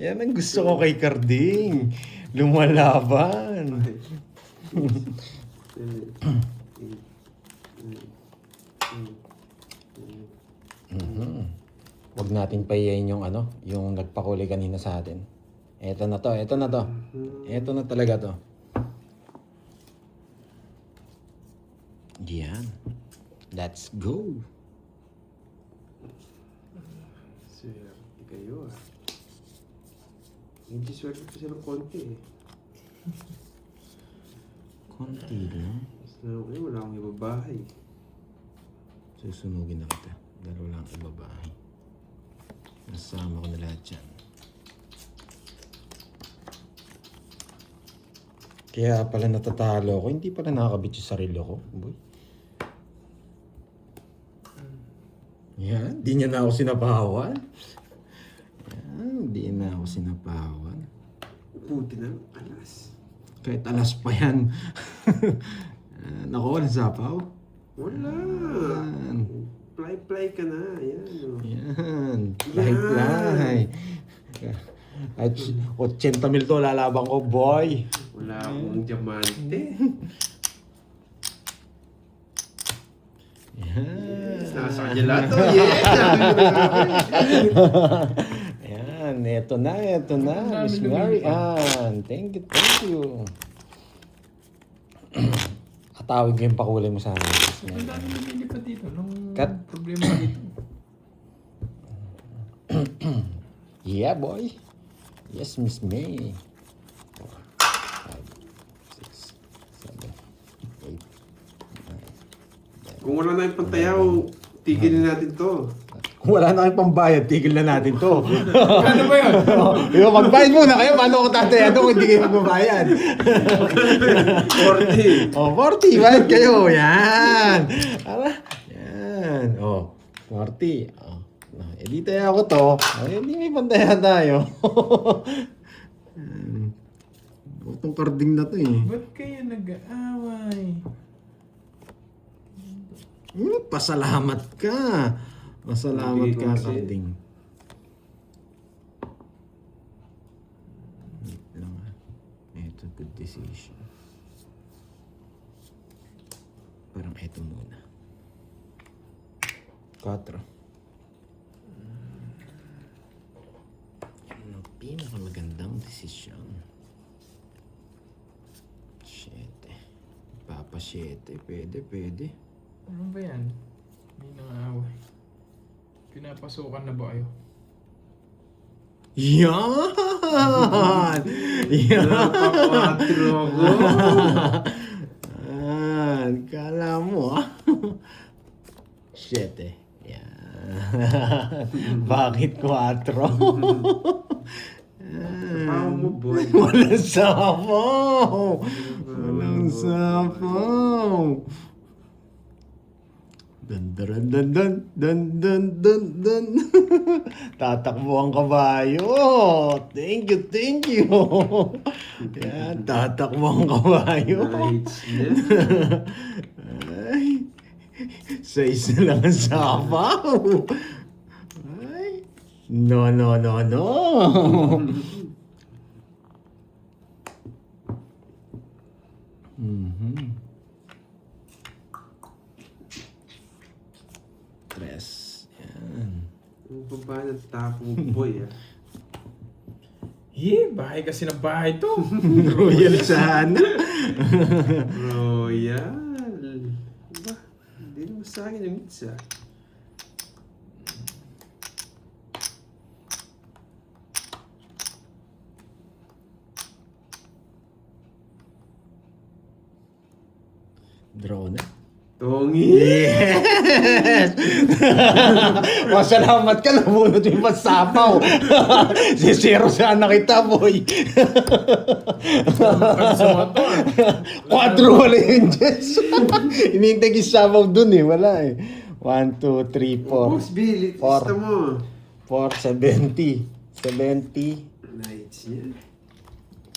Yan ang gusto ko kay Carding. Lumalaban. Huwag natin pahiyain yung ano, yung nagpakulay kanina sa atin. Eto na to, eto na to. Eto na talaga to. Yan. Let's go. Swerte kayo ah. Hindi swerte pa siya ng konti eh. Konti lang. Basta ngayon wala akong ibabahay. Susunugin na kita. Dalawa lang ibabahay. Nasama ko na lahat yan. Kaya pala natatalo ako. Hindi pala nakakabit yung sarili ko. Boy. Yan. Di niya na ako sinapawan. Yan. Di na ako sinapawan. Puti na, alas. Kahit alas pa yan. Naku, walang sapaw. Wala. Yan. Fly ka na. Yan. Oh. Yan. Fly. At 80,000 to lalaban ko, boy. Wala akong diamante. Yan. Nasa kanya lahat to. Yes! Yan. Eto na. Miss Mary Ann. Thank you. Atawid ko yung pakulay mo sa akin. Ang dami lumilipat dito nung Cut. problema dito. Yeah, boy. Yes, Miss May. 4, 5, 6, 7, 8, 9. Kung wala na yung pantayaw, tigilin natin to. Kung wala na kayong pambayad, tigil na natin to. Ano ba yun? Yung magbayad muna kayo, paano ko tatayado kung hindi kayo magbabayad? 40. Oh, 40, bayad kayo. Yan. Ara. Yan. Oh, 40. Oh. Eh, di tayo ako to. Eh, di may pantayan tayo. Itong carding na to eh. Ba't kayo nag-aaway? Pasalamat ka. Pasalamat Hindi ka, kasi- carding. Wait lang ah. Ito, good decision. Parang ito muna. 4. Yan ang pinakamagandang desisyon. 7. Papa 7. Pwede. Ano ba yan? May nang-aaway. Pinapasukan na ba kayo? Yan! Yan! Napapatro ako. Kala mo ah. 7. Yan. Bakit 4? Papaw mo, boy. Walang sapaw! Walang sapaw! Dan. Tatakbo ang kabayo. Thank you. Yan, tatakbo ang kabayo. Nights na. Ay, 6 na lang ang sapaw. Ay, no. Mhm. 3. Yan. Ang baba ng tapo mo, boy ah. Bahay kasi ng bahay to. Royal sana. Royal. Ba? Hindi naman sa akin yung mitsa. Drone. Tongi! Yes! Masalamat ka, nabunot yung pasapaw. Si Zero sana kita, boy. Quadro wala yun, Jess. Inintay yung sapaw dun eh, wala eh. 1, 2, 3, 4. Boss Bill, Four. itista mo. 470. 70. Nights niya.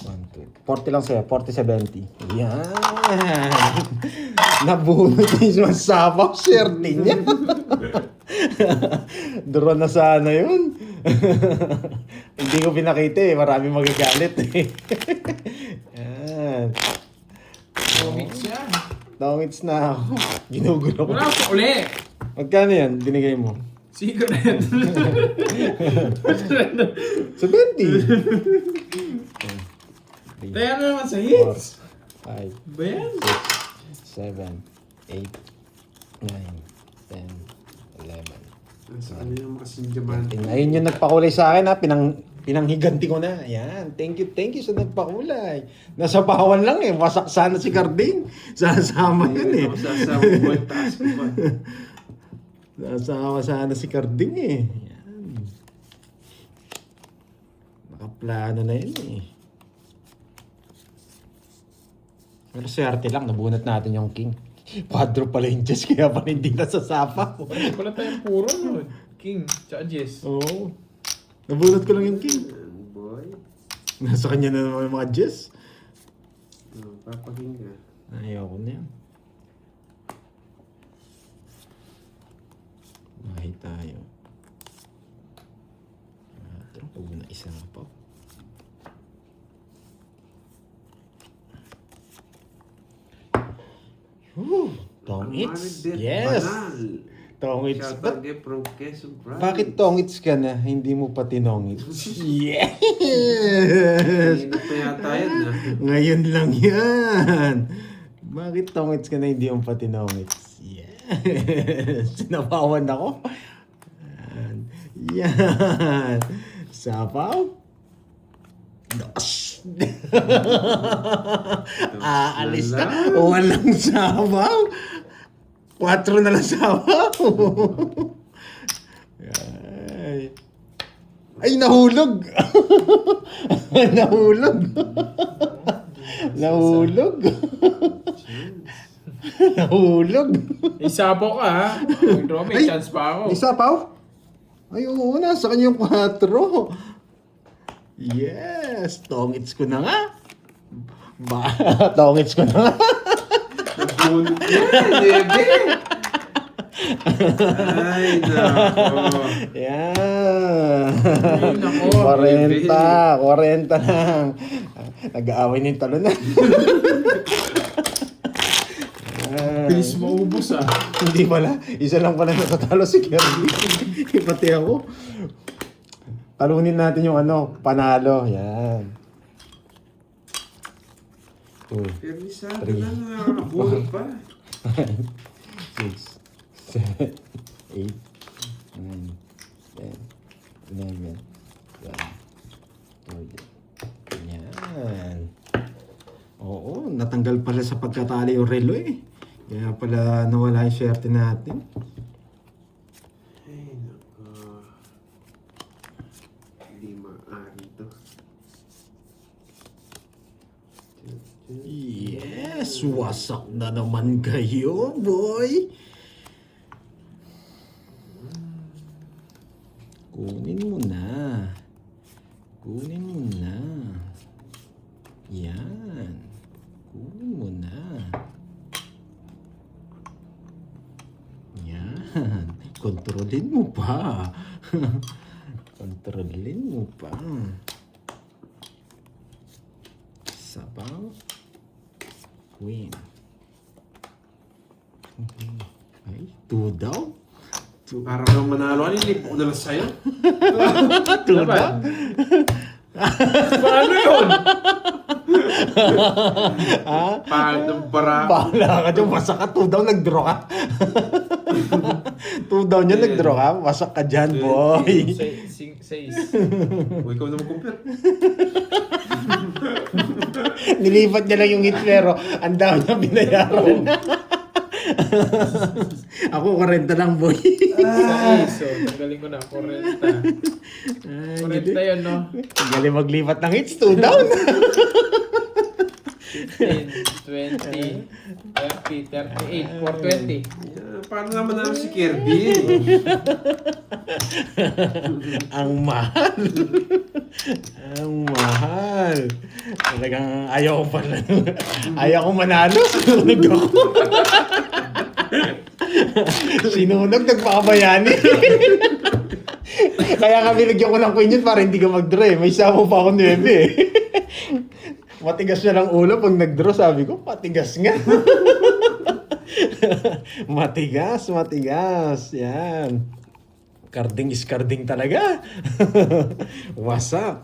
1, 2. 40 lang sa'yo. 40, 70. Yan. Nabunot yung sapaw. Swerte niya. Draw na sana yun. Hindi ko pinakita eh. Marami magagalit eh. Yan. Tongits yan. Tongits na ako. Ginugulo ko. Wala ko uli. Magkano yan? Binigay mo? Cigarette. 70. Tayo na naman sa hits. 5, Ba yan? 7, 8, 9, 10, 11. Sa ano yung kasing diamante. Ayun yung nagpakulay sa akin ha. Pinanghiganti ko na. Ayan. Thank you sa nagpakulay. Nasa pawan lang eh. Wasak sana si Carding. Sasama yun eh. Ako sasama ko yung taas ko pa. Nasama sana si Carding eh. Ayan. Nakaplano na yun eh. Pero swerte lang, nabunot natin yung king. Quadro pala yung chess, kaya pa hindi nasasapa. Wala tayong puro nun. King, tsaka Jess. Oo. Nabunot ko lang yung king. Ayan, boy. Nasa kanya na naman yung mga chess. Papaging ka. Ayoko na yan. Mahay tayo. Huwag na isa nga pa. Tongits. Yes. Tongits. Shoutout kay from Quezon Province. Bakit tongits ka na? Hindi mo pa tinongits. Yes! Kanina pa yata yan na. Ngayon lang yan. Bakit tongits ka na hindi mo pa tinongits? Yes! Sinapawan ako. Yan. Yan. Sapaw. Dos. Aalis ka. Walang sabaw. 4 na lang sabaw. Ay, nahulog. Nahulog. Nahulog. Nahulog. Isapo ka ha. Draw, may Ay, chance pa ako. Isa pa? Ay, oo, nasa kanya yung 4. Yes, tongits ko na nga. Tongits ko na nga. Nabunod yan, bebe. Ay, nako. Yan. Ay, nako. 40 lang. Nag-aaway na yung talunan. Bilis maubos ah. Hindi pala. Isa lang pala natatalo si Kirby. Pati ako. Talunin natin yung panalo. Yan. 2, Pero isa, Three. na nakakabunod pa. 6, 7, 8, 9, 10, 11, 12, 13. Yan. Oo, natanggal pala sa pagkatali yung relo eh. Kaya pala nawala yung swerte natin. Ay, nako. Hindi maaari to. Yes! Wasak na naman kayo, boy! Kunin mo na. Kunin mo na. Yan. Kunin mo na. Yan. Kontrolin mo pa. Kontrolin mo pa. Sabaw. Queen. Ay, 2 daw? Para kang manalo. Ano yung ko na lang sa'yo? 2 daw? Paano yun? Pangit ng bara. Bahala ka dyan, wasak ka. 2 daw, nag-draw ka. 2 daw niya, nag-draw ka. Wasak ka dyan, boy. 6. O, ikaw na mag-compare. Nilipat niya lang yung hit, pero ang dami niya binayaran. Ako, 40 lang, boy. Sa so tanggalin ko na, 40. Ay, 40 yun, no? galing maglipat ng hits, 2 down. 15, 20, 30, 38, 420. Yeah, paano naman namin si Kirby? Ang mahal. Ang mahal. Talagang ayaw ko pala. Ayaw ko manalo. Sinunog ako. Sinunog, nagpakabayani. Kaya kami lagyan ko ng queen yun para hindi ka mag-draw eh. May samo pa ako 9 eh. Matigas na lang ulo pag nag-draw. Sabi ko, matigas nga. Matigas, matigas. Yan. Carding is carding talaga. Wasak.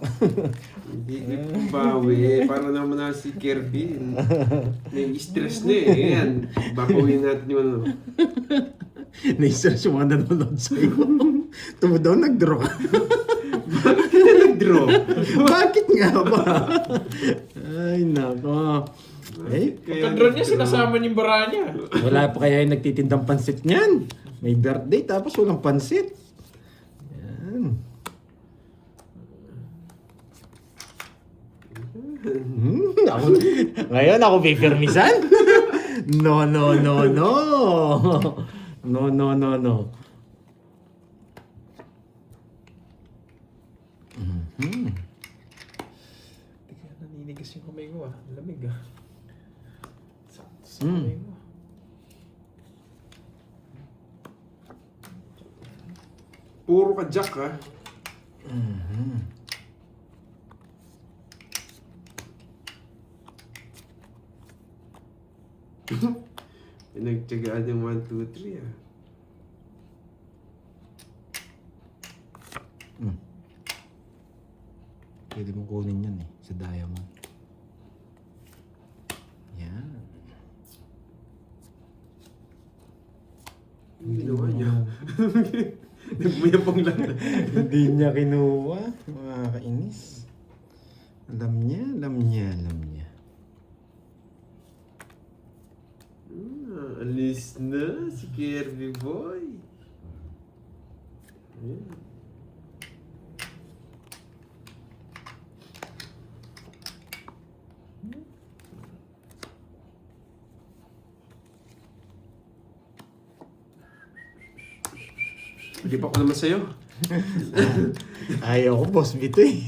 Hindi ko bawi. Para naman na si Kirby. Nai-stress na eh. Ayan. Bakawin natin yung ano. Naistress yung mga nanonood sa'yo. Tumod daw nag-draw. Bakit ka nag-draw? Bakit nga ba? Ay, nako. Eh, Pagka-draw niya, sinasama niya yung bara niya. wala pa kaya yung nagtitindang pansit niyan. May birthday tapos walang pansit. Yan. Ako, ngayon ako pipirmisan? No, no, no, no. No, no, no, no. Mhm. Teka, naninigas yung kamay ko ah. Lamig ah. Sakto sa Mm. kamay ko. Puro ka jack ha. Mhm. Pinagtyagaan yung 1, 2, 3 ah. Pwede mo kunin yan eh, sa diamond. Yan. Yung ginawa niya. Nagmayabang lang. Hindi niya kinuha. Makakainis. Alam niya, alam niya, alam niya. Alis na si Kirby boy. Ayan. Hindi pa ko naman sa'yo. Ayaw ko, boss bito eh.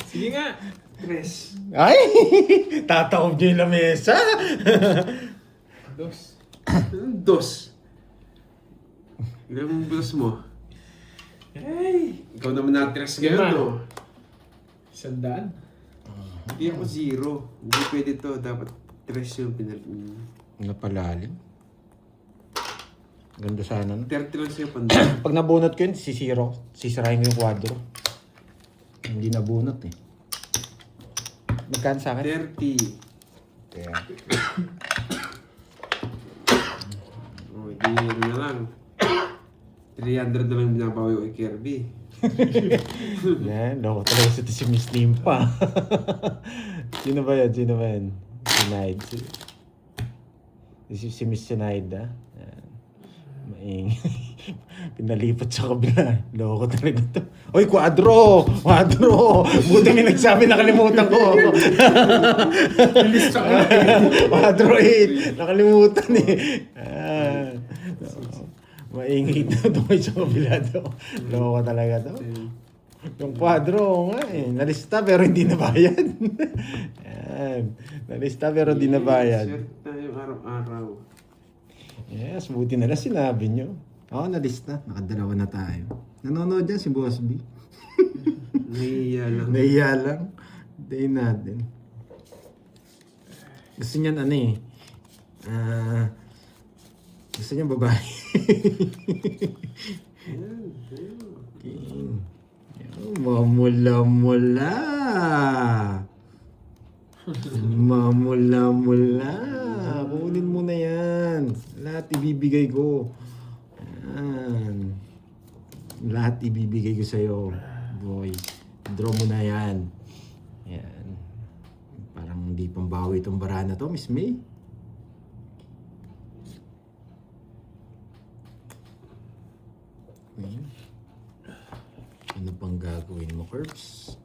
Sige nga. Tres. Ay! Tataob niyo yung lamesa. Dos. Dos. Ilan mong bulas mo? Hey! Ikaw naman na-tres ngayon, Lima. no? 100. Hindi ako zero. Hindi pwede to. Dapat tres yung Napalalim. Ganda sana. No? 30 lang siya panda. Pag nabunot ko yun, sisirahin ko yung kwadro. Hindi nabunot eh. Magkano sa akin? 30. Kaya. Oh, di na lang. 300 na lang binabawi ko kay Kirby. Yan, loko talaga sa si Miss Nimpa. Sino ba yan? Sino ba yan? Sinaid. Si Miss Sinaida. Yan. Maing. Pinalipat sa kabila. Loko talaga to. Oy, kwadro! Kwadro! Buti may nagsabi, nakalimutan ko. Bilis sa Kwadro 8. Nakalimutan eh. Maingit na doon sa kabila to. Loko talaga to. Yung kwadro nga eh. Nalista pero hindi nabayad. Yan. Nalista pero hindi nabayad. Share tayo araw-araw. Yes, buti na lang sinabi nyo. Oo, nalista. Nakadalawa na tayo. Nanonood yan si Boss B. Nahiya lang. Nahiya lang. Day natin. Gusto niyan ano eh. Gusto niya babae. Yan, yan. King. Mamula-mula. Mamula-mula. Kunin mo na yan. Lahat ibibigay ko. Yan. Lahat ibibigay ko sa'yo. Boy. Draw mo na yan. Yan. Parang hindi pambawi itong bara na to, Miss May. Ayan. Ano pang gagawin mo, Curbs?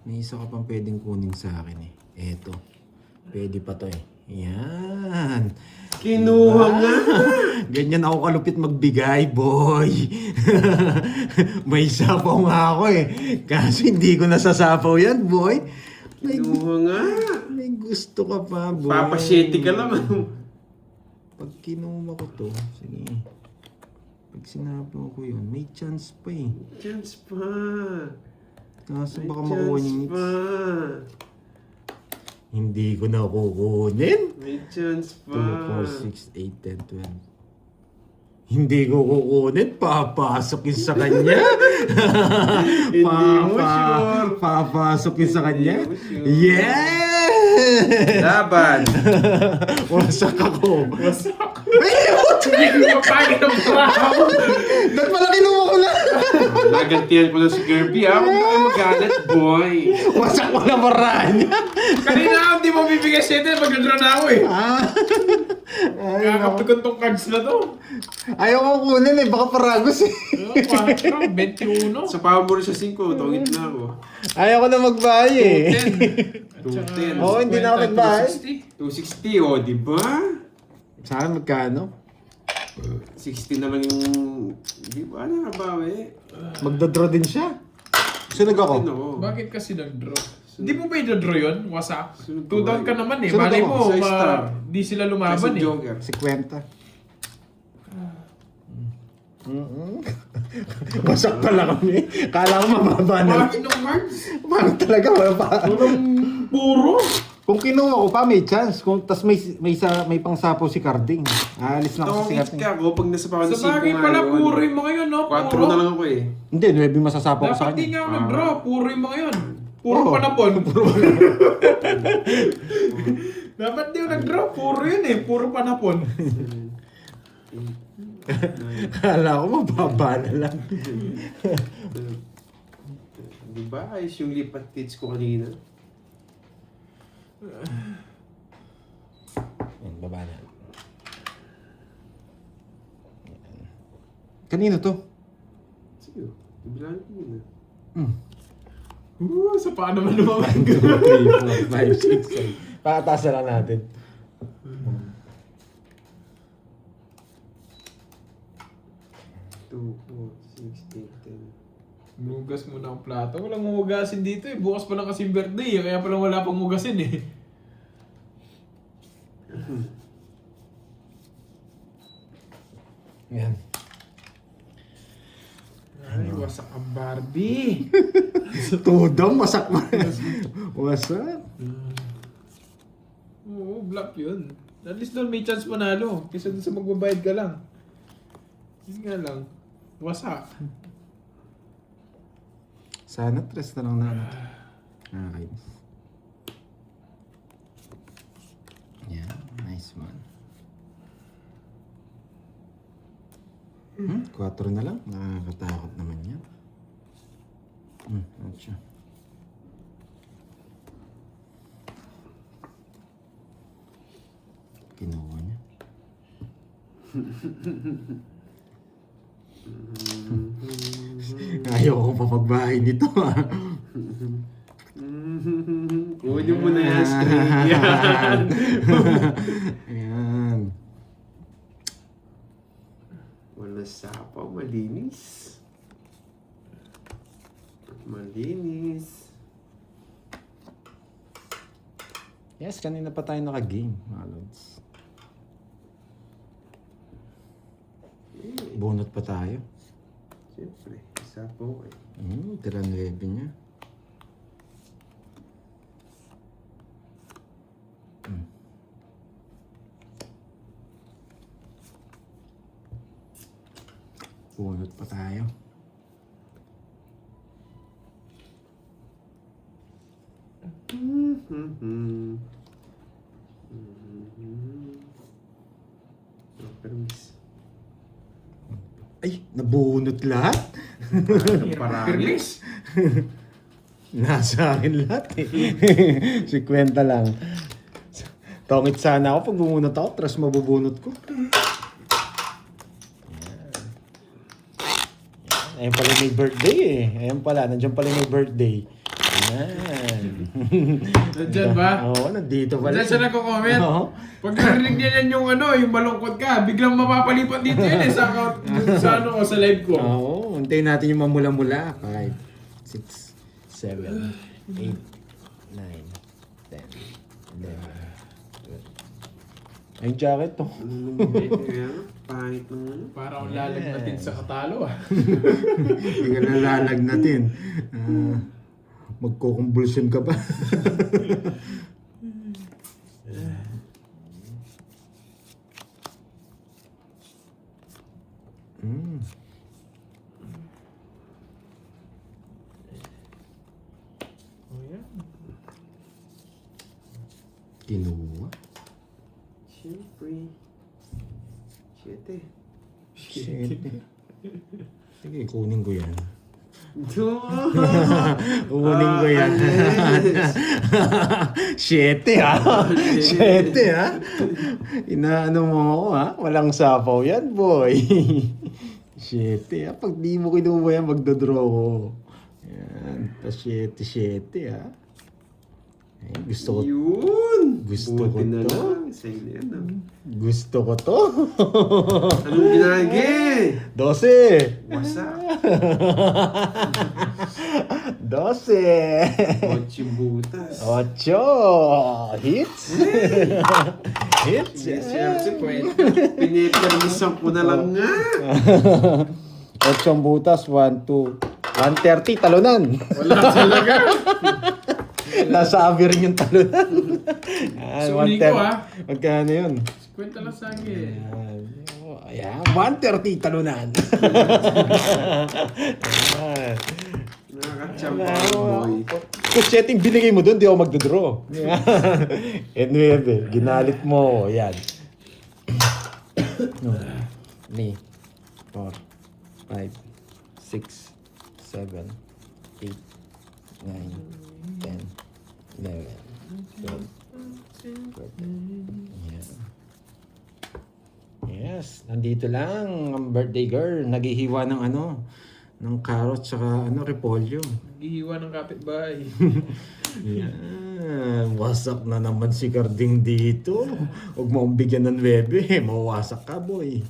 May isa ka pang pwedeng kunin sa akin eh. Eto. Pwede pa to eh. Yan. Kinuha nga. Ganyan ako kalupit magbigay, boy. May sapaw nga ako eh. Kaso hindi ko nasasapaw yan, boy. Kinuha nga. May gusto ka pa, boy. Papasyete ka lang. Pag kinuha ko to, sige. Pag Pag sinablo ko yun, may chance pa eh. Chance pa. Kaso May baka makuha chance niya. pa. Hindi ko na kukunin. May chance 2, pa. 4, 6, 8, 10, 12. Hindi ko kukunin. Papasok yun sa kanya. Hindi mo sure. Papasok yun sa kanya. Hindi mo sure. Yeah! Laban. Wasak ako. Wasak. Hindi mo pagin ang bravo. Ba't pala kinuha ko na? Nagantihan ko na si Kirby ha. Huwag na kayo magalit, boy. Wasak mo na maranya. Kanina ako hindi mo bibigay 7, mag-draw na ako eh. Ay, Kakapikon tong cards na to. ayaw ko kunin eh. Baka paragos eh. 4, 21. Sa power mo rin sa 5, tawid na ako. Ayaw ko na magbahay eh. 210. Oo, hindi na ako nagbahay. 260, o, di ba? Saan magkano? 60 na lang yung... Di ba nakabawi? Magdadraw din siya. Sunog ako. Ano? Bakit kasi nag-draw? Hindi mo ba i-draw yun? Wasak. Sunod 2 down ko, ka naman eh. Sunod Malay ako, mo, sa star. di sila Kasi lumaban eh. Joker. 50. Wasak pala kami. Kala ko mababa na. Bakit nung cards? Parang talaga wala pa. Walang puro. Kung kinuha ko pa, may chance. Kung, tas may pangsapaw si Carding. Aalis na ako si Tawagit Carding. ka ako pag nasa pa ako Sa bagay pala, puro yung mga yun, no? 4 Puro. na lang ako eh. Hindi, 9 masasapaw ko sa Dapat di kanya. nga ako nag-draw. Puro yung mga yun. Puro Oo. panapon. Dapat di ako nag-draw. Puro yun eh. Puro panapon. Kala ko mababa na lang. Di ba? Ayos yung lipat tits ko kanina. Yan, baba na. Yan. Kanino to? Sige, bilang ko muna. Sa paano man lumabang 2, 3, 4, 5, 6, 7. Pakataas na lang natin. 2, 4, 6, 8, 10. Mugas muna ang plato. Walang hugasin dito eh. Bukas pa lang kasi birthday eh. Kaya palang wala pang hugasin eh. Yan. Ay, wasak ang Barbie. Tudong, wasak pa. Wasak. Oo, black yun. At least doon may chance manalo. Kaysa doon sa magbabayad ka lang. Yun nga lang. Wasak. Sana tres na lang na. Okay. Yeah, nice one. 4 na lang? Nakakatakot naman yan. Atcha. Kinuha niya. Ayaw ko pa magbahay nito ah. Kunin mo na yan, straight yan. Ayan. Wala sapaw, malinis. Malinis. Yes, kanina pa tayo naka-game, mga lods. Bunot pa tayo. Siyempre, sapaw eh. Tira 9 niya. Bunot pa tayo. Permis. Ay, nabunot lahat. Parami. Permis. Nasa akin lahat eh. 50 lang. Tongit sana ako pag bumunot ako, tapos mabubunot ko. Ayan pala may birthday eh. Ayan pala, nandiyan pala may birthday. Ayan. Nandyan ba? Oo, nandito pala. Nandyan siya nagko-comment. Oo. Pag narinig niya yan yung yung malungkot ka, biglang mapapalipat dito yan eh sa ano ko, sa live ko. Oo, untayin natin yung mamula-mula. 5, 6, 7, 8, 9, 10, 11, 12, Ay, jacket to. Kaya, pangit ng ano. Para akong lalagnatin sa katalo ah. Hindi ka nalalagnatin. Magkukumbulsyon ka pa. Mm. Oh, yan. Kinuha. Siyempre. Siyete. Shit. Sige, kunin ko yan. Kunin ko yan. Siyete ha. Siyete ha. Inaano mo ako ha. Walang sapaw yan boy. Siyete ha. Pag di mo kinuha yan, magdodraw ko. Yan. Pa-siyete ha. Ay, gusto ko. Yun! Gusto Buti ko na to. lang. Sa'yo na yan. Gusto ko to. Anong ginagi? 12. Wasak. 12. Ocho butas. 8. Hits. Hits. Siyempre, pinipermisan ko na lang nga. 8 butas. 1, 2. 130. Talunan. Wala talaga. Nasa rin yung talunan. Suli ko, ah. Magkano yun? Kwenta lang sa akin. Ayan. 130 talunan. Ayan. Nakakachamba ang boy. Kung setting binigay mo doon, di ako magdodraw. N9, ginalit mo. Yan. Ni. 4, 5, 6, 7, 8, 9, 10, 11, 12, 13. Yan. Yes, nandito lang ang birthday girl. Naghihiwa ng ano, ng carrot tsaka ano, repolyo. Gihiwa ng kapitbahay. Yan. Wasak na naman si Carding dito. Huwag mo akong bigyan ng 9. Mawasak ka, boy.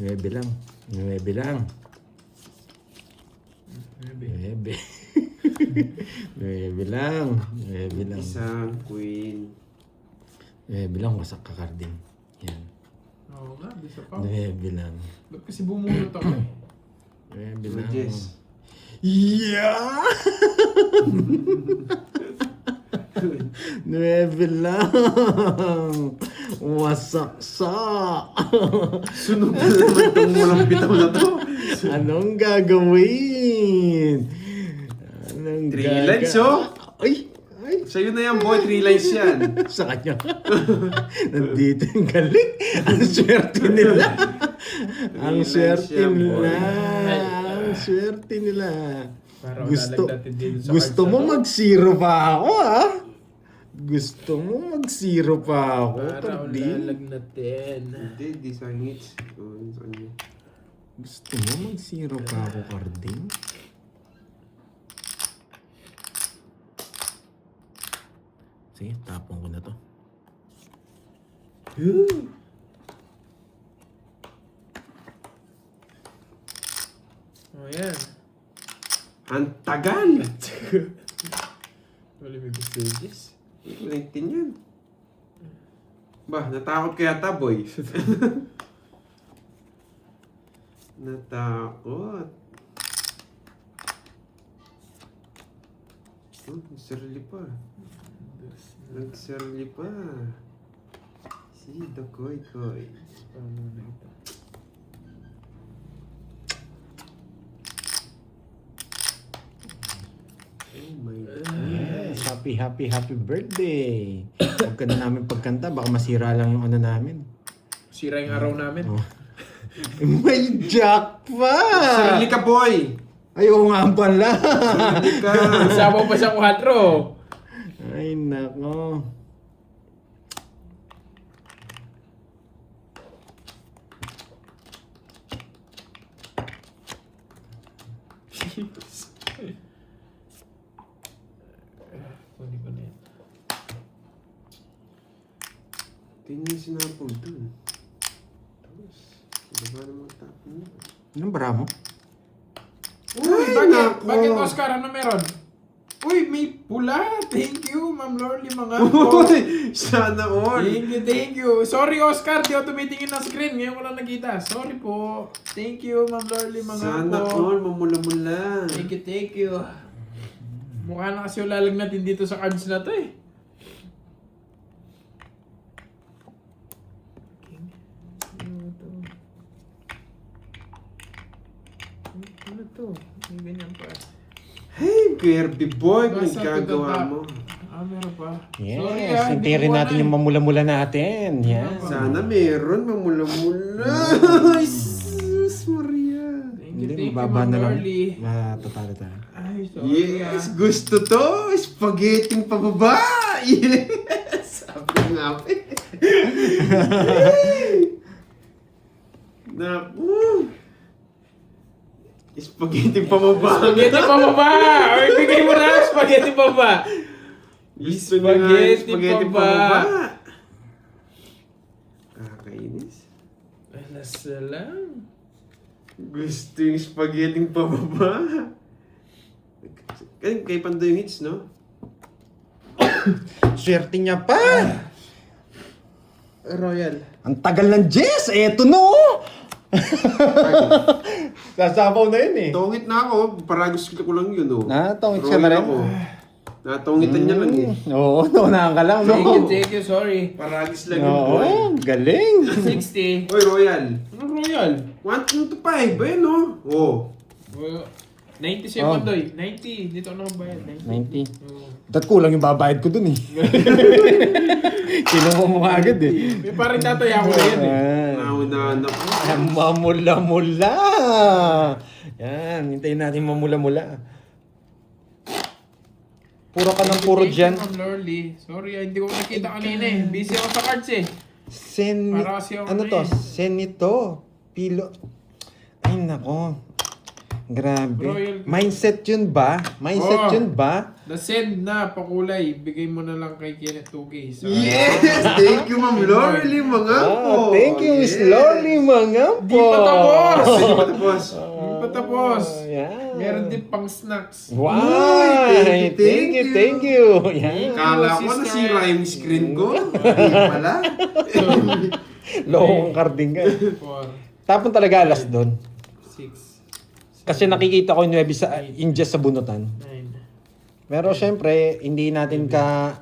9 lang. 9 lang. 9. 9 lang. 9 lang. Isang queen. 9 lang, wasak ka, Carding. Yan. Oo nga, bisa pa. 9 lang. Ba't kasi bumunot ako eh? 9 lang. Jess. Yeah! 9 lang. Wasaksak. Sunog na naman itong walang bitaw na to. Anong gagawin? Anong 3 lines, oh. Ay! Ay! Sa'yo na yan, boy. 3 lines yan. Sa kanya. Nandito yung galing. Ang swerte nila. Ang swerte Yan, boy. nila. Ang swerte nila. Para Gusto, lalagnatin din sa gusto cards mo na to. mag-zero pa ako, ha? Gusto mo mag-zero pa ako, Para Cardi? lalagnatin. Hindi, di sa hits. Sa kanya. Gusto mo mag-zero pa ako, Cardi? Sige, tapon ko na to. Oh, yan. Ang tagal! Wala may messages. 19 yan. Ba, natakot ka yata, boy. Natakot. Oh, nagsarili pa. Nagsarili pa. Si Dokoy-koy. Paano na ito? Oh my God. Yes, happy birthday! Huwag ka na namin pagkanta, baka masira lang yung ano namin. Sira yung araw namin. Oh. May jackpot! Sarili ka, boy! Ay, oo nga pala! Sarili ka! Sabaw pa sa 4. Ay, nako. Kunin ko na yan. Tingnan yung sinapol dun. Tapos, ano ba naman tapon mo? Anong bara mo? Uy, Bakit? nako! Bakit Oscar? Ano meron? Uy, may pula. Thank you, Ma'am Lorly mga po. Uy, sana all. Thank you. Sorry, Oscar. Di ako tumitingin ng screen. Ngayon ko lang nakita. Sorry po. Thank you, Ma'am Lorly mga Sana po. all, mamula-mula. Thank you. Mukha na kasi ulalag natin dito sa cards na to eh. Ano to? May ganyan pa. Hey, Kirby boy, Basta pinagkagawa tutata. mo. Meron pa. Yes, hindi hintayin rin ko natin na yung mamula-mula natin. Yan. Sana meron, mamula-mula. Ay, sus, Maria. Hindi, mababa na lang. Matatalo tayo. Ay, sorry Yes, gusto to. Spaghetti pababa. Yes, sabi nga pa eh. Naku. Spaghetti pababa. Spaghetti pa baba! Or bigay mo na, spaghetti pa baba! Gusto niya nga yung spaghetti pa ba? pababa. Kakainis. Alas na lang. Gusto yung spaghetti pababa. Kay Pandoy yung hits, no? Swerte niya pa! Royal. Ang tagal ng Jess! Eto no! Sasabaw na yun eh. Tongit na ako. Paragos ko lang yun, oh. Tongit siya na Royal rin. ako. Natongitan niya lang eh. Oo, naunahan ka lang. Thank you, sorry. Paragis lang yun, boy. Oo, galing. 60. Oy, Royal. Ano Royal? 1 to 5, ba yun, no? Oh. 90 Oh. Doy. 90. Dito ako nakabayad. 90. Oo. Dahil kulang yung babayad ko dun eh. Kinuha mo agad eh. May parang tataya ko na yan eh. Naunahan ako. Mamula-mula. Yan, hintayin natin mamula-mula. Puro ka ng puro dyan. Ma'am Lorly. Sorry, hindi ko nakita kanina eh. Busy ako sa cards eh. Para kasi ako Ano na to? eh. Senito. Pilo. Ay nako. Grabe. Royal. Mindset yun ba? Mindset Oh. yun ba? The send na pakulay. Bigay mo na lang kay Kenneth 2K. So, Yes! Thank you, Ma'am Lorly, mga po. Thank you, Miss Lorly, mga po. Di pa tapos! Hindi pa tapos. Hindi pa tapos. Yan. Meron din pang snacks. Wow! Uy, Thank you, thank you. Yan. Kala ko Sister. nasira yung screen ko. Hindi pala. Lokong carding ka. 4, Tapon talaga alas doon. 6, Kasi nakikita ko yung web sa ingest sa bunutan. 9. Pero syempre, hindi natin ka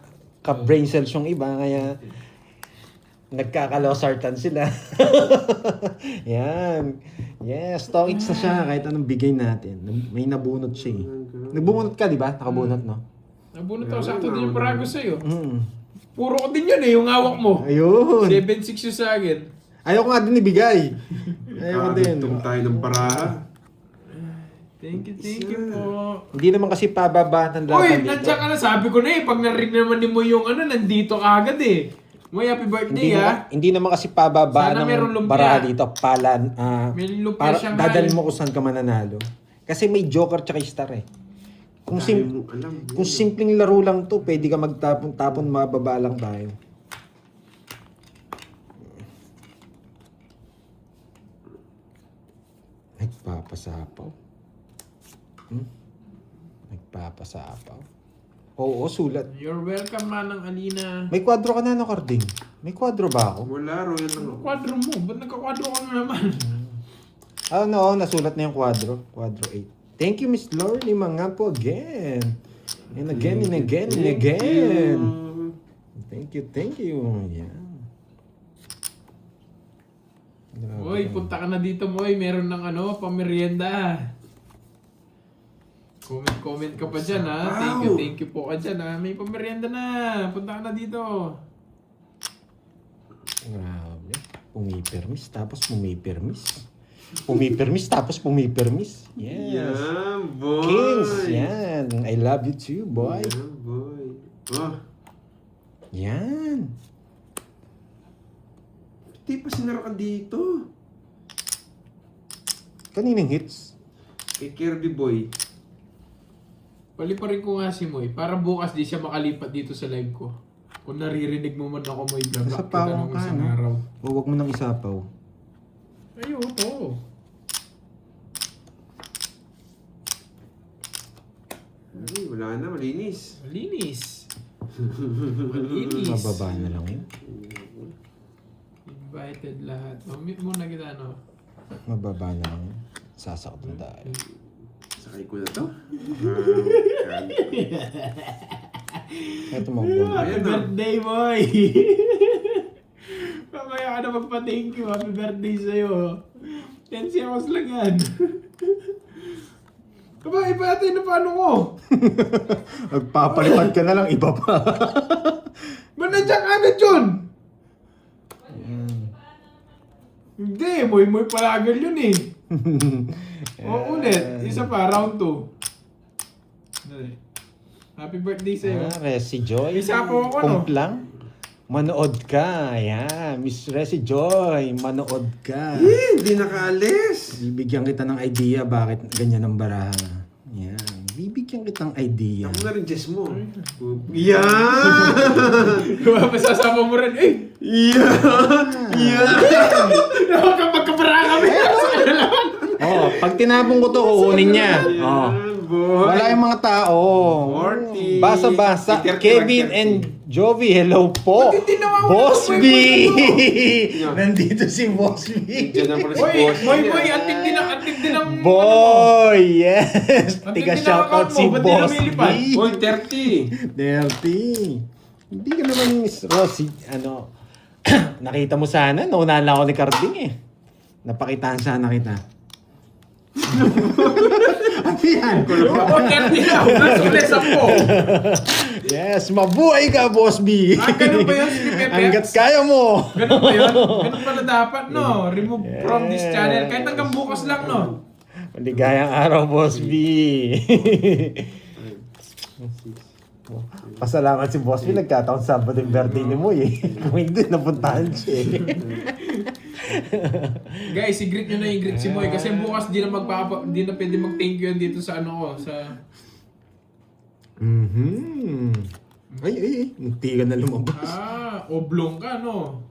brain cells yung iba, kaya nagkakalosartan sila. Yan. Yes, tokits na siya kahit anong bigay natin. May nabunot siya eh. Nagbunot ka, di ba? Nakabunot, no? Nabunot ako sakto din yung paragos sa'yo. Mm. Puro ko din yun eh, yung hawak mo. Ayun. 7-6 yung sa akin. Ayoko nga din ibigay. Ayoko din. Kakagtong tayo ng paraha. Thank you po. Hindi naman kasi pababa ng Uy, laban dito. nandiyan ka na. Sabi ko na eh, pag narinig naman mo yung ano, nandito ka agad eh. May happy birthday Hindi naman kasi pababa Sana meron ng lumpia. baraha dito. Palan. May lumpia siyang dadalhin hal. mo kung saan ka mananalo. Kasi may joker tsaka star eh. Kung, Tayo alam. kung simpleng laro lang to, pwede ka magtapon-tapon, mababa lang tayo. Nagpapasapaw. Nagpapasapaw. Oo, sulat. You're welcome, Manang Alina. May kwadro ka na, no, Carding? May kwadro ba ako? Wala, Royal lang ako. Kwadro mo. Ba't nagka-kwadro ka na naman? No, nasulat na yung kwadro. Kwadro 8. Thank you, Miss Lorly, mga po, again. And again, and again, and again. Thank you. Yeah. Uy, punta ka na dito, Moy. Meron ng ano, pamerienda. Comment ka pa dyan, ha? Thank you po ka dyan, ha? May pamerienda na. Punta ka na dito. Grabe. Pumipermis, tapos pumipermis. Pumipermis, tapos pumipermis. Yes. Yeah, boy. Kings, yan. I love you too, boy. Yeah, boy. Oh, Yan. di pa sinara ka dito. Kaninang hits? Kay Kirby boy. Paliparin ko nga si Moy para bukas di siya makalipat dito sa live ko. Kung naririnig mo man ako, Moy, blabak Sa kita pawang ng ka, isang no? araw. O, wag mo nang isapaw. Ayun, to. Ay, wala na, malinis. Malinis. Malinis. Mababa na lang yun. Invited lahat. Mamit muna kita, no? Mababa na lang yun. Sasakot na tayo. Sakay ko na to. Ito mga buwan. Happy Ayan, no? birthday, boy! Mamaya ka na magpa-thank you. Happy birthday sa'yo. 10 seconds lang yan. Aba, iba natin na paano ko. Magpapalipad ka na lang, iba pa. Ba't nandiyan ka agad yun? Hindi, moy-moy palagal yun eh. O ulit, isa pa, round 2. Dali. Happy birthday sa'yo. Resi Joy. Isa po ako, no? Kumplang. Manood ka. Ayan. Miss Resi Joy, manood ka. Hindi nakaalis. Bibigyan kita ng idea bakit ganyan ang baraha. Yan. Bibigyan kitang idea. Ako na rin, Jess mo. Yan! Masasama mo rin, eh! Yan! Kapag kapara kami! Oh, pag tinapon ko to, kukunin niya. Oh. Boy. Wala yung mga tao. Morty. Basa-basa. Peter Kevin Kirk. and Jovi, hello po. Ba't hindi nawawala Boss ng B! Yan. Nandito si Boss B. Diyan na pala si Boy, Boss. boy, ang tindi ng... Boy, yes. Ang Tiga tindi ng shoutout account si mo, ba't di Boss B. lumilipad? Boy, 30. Dirty. Hindi ka naman, Miss Rosie, nakita mo sana, naunahan lang ako ni Carding eh. Napakitaan sana kita. Ano yan? Oo, 30 lang. Nasa ulit 10. Yes, mabuhay ka, Boss B. Ganun ba yun, Sleepy Pets? Hanggat kaya mo. Ganun ba yun? Ganun pala dapat, no? Remove from this channel. Kahit hanggang bukas lang, no? Maligayang araw, Boss B. Pasalamat si Boss B. Nagkataon Sabado yung birthday ni mo eh. Kung hindi, napuntahan siya eh. Guys, i-greet nyo na i-greet si Moy. Kasi bukas di na pwede mag-thank you yan dito sa ano ko. Sa... Ay. Hindi ka na lumabas. Oblong ka, no?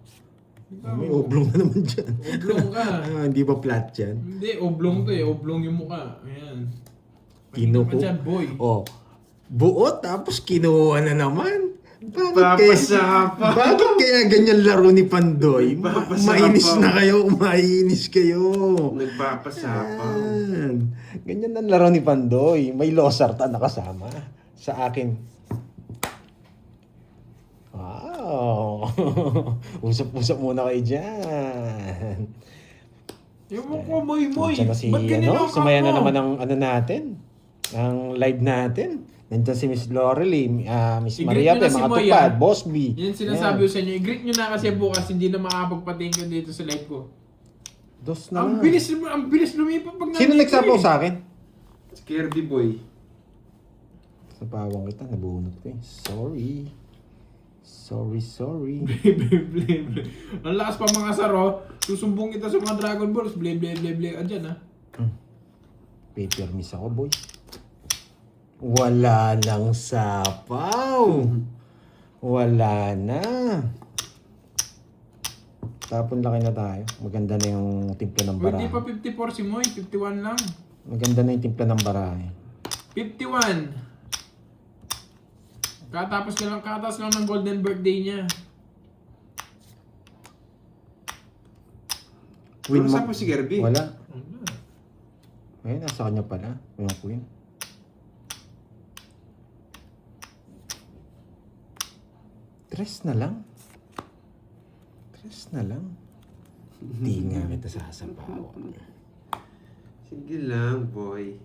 May oblong na naman dyan. Oblong ka. Hindi ba flat yan? Hindi, oblong to eh. Oblong yung mukha. Ayan. Kinuha. Pakita ka dyan, boy. Oh, buo tapos kinuha na naman. Papasapa. Bakit kaya ganyan laro ni Pandoy? Papasapa. Mainis na kayo, mainis kayo. Nagpapasapa. Yan. Ganyan ang laro ni Pandoy. May losartan na kasama sa akin. Wow. Usap-usap muna kayo dyan. Yung mukha, Moy. Nandiyan na si, Ba't ganyan ang sumaya na ako? naman ang natin. Ang live natin. Nandiyan si Miss Lorely, Miss I-greet Maria, nyo na si mga Moy, tupad, Boss B. Yan sinasabi ko sa inyo. I-greet nyo na kasi bukas hindi na makakapagpating yun dito sa live ko. Dos na Ang lang. bilis lumipat pag Sino nandito nagsapaw eh. sa akin? Si Kirby Boy. Sa pawang kita, nabunot ko eh. Sorry. Ang lakas pa mga saro. Susumbong kita sa mga Dragon Balls. Blay. Andyan ha. Paper miss ako, boy. Wala nang sapaw. Wala na. Tapon laki na tayo. Maganda na yung timpla ng Hindi barahe. pa 54 si Moy. 51 lang. Maganda na yung timpla ng barahe. 51. Katapos lang ng golden birthday niya. Ano saan po si Kirby? Wala. Ayun, nasa kanya pala. Yung queen. Tres na lang. Di nga kita sasapawan. Sige lang, boy.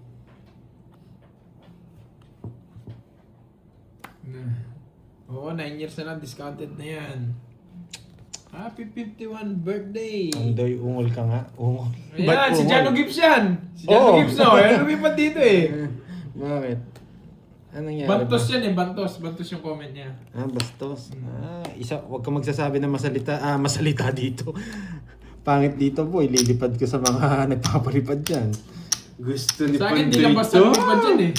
Oo, 9 years na lang. Discounted na yan. Happy 51 birthday! Ang doy, ungol ka nga. Ungol. Ayan, si ungol? Jano Gibbs yan! Si Jano Oo. Gibbs no, ayan lumipat dito eh. Bakit? Anong nangyari? Bantos ba? yan eh, bantos yung comment niya. Bastos. Huwag ka magsasabi na masalita dito. Pangit dito, boy. Lilipad ko sa mga nagpapalipad dyan. Gusto ni Sa akin, di Pandoy lang basta to. lumipad dyan eh.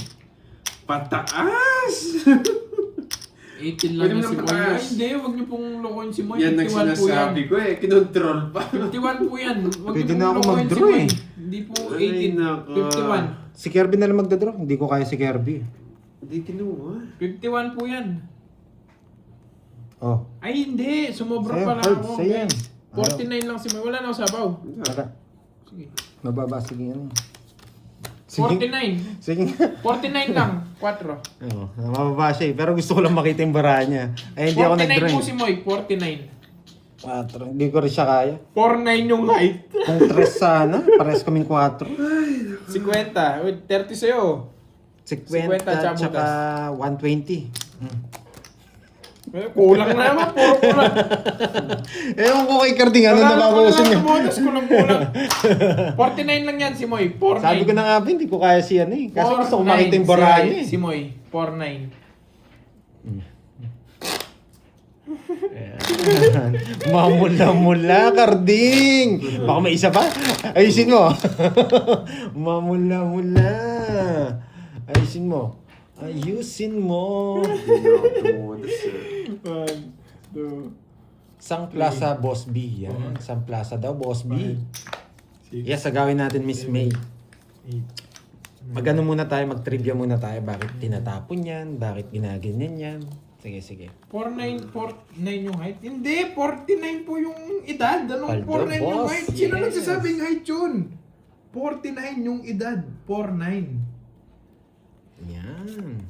Pataas! 18 lang Pwede mo yan si nang Moy. pataas. Ay, hindi, huwag niyo pong lokohin si Moy. Yan ang 51 po yan. sinasabi ko eh. Kinontrol pa. 51 po yan. Huwag Pwede niyo na pong ako lokohin si mag-draw Moy. eh. Hindi po Ay, 18. nako. 51. Si Kirby na lang magdadraw. Hindi ko kaya si Kirby. Hindi kinuha. 51 po yan. Oh. Ay, hindi. Sumobra Sa'yo, pala Herb, ako. sa'yo yan. 49 lang si Moy. Wala na ako sabaw. Tara. Sige. Mababa, sige ano. Sige. 49. Sige. 49 lang. 4. Oo, mababa siya eh. Pero gusto ko lang makita yung bara niya. Ay, hindi ako 49 nag-draw. po si Moy. 49. 4. Hindi ko rin siya kaya. 49 yung height. Kung 3 sana, pares kaming 4. 50. Wait, 30 sa'yo. 50 chabutas. tsaka 120. Eh, kulang na naman. Puro kulang. Ewan ko kay Carding, ano nababawasan niya. Kulang. 49 lang yan si Moy. 49. Sabi ko na nga ba, hindi ko kaya siya eh. Kasi gusto ko makita yung bara niya eh. Si Moy. 49. Mamula-mula, Carding! Baka may isa pa? Ayusin mo. Mamula-mula. Ayusin mo. Ayusin mo. One, two, Sang Plaza, Boss B. Yan. Sang Plaza daw, Boss B. Yes, sagawin natin, Miss May. 8. Mag-ano muna tayo, mag-trivia muna tayo. Bakit tinatapon yan? Bakit ginaganyan yan? Sige, sige. 49 yung height? Hindi, 49 po yung edad. Anong Paldo, 49 yung boss. height? Sino Yes. nagsasabing height yun? 49 yung edad. 49. Yan.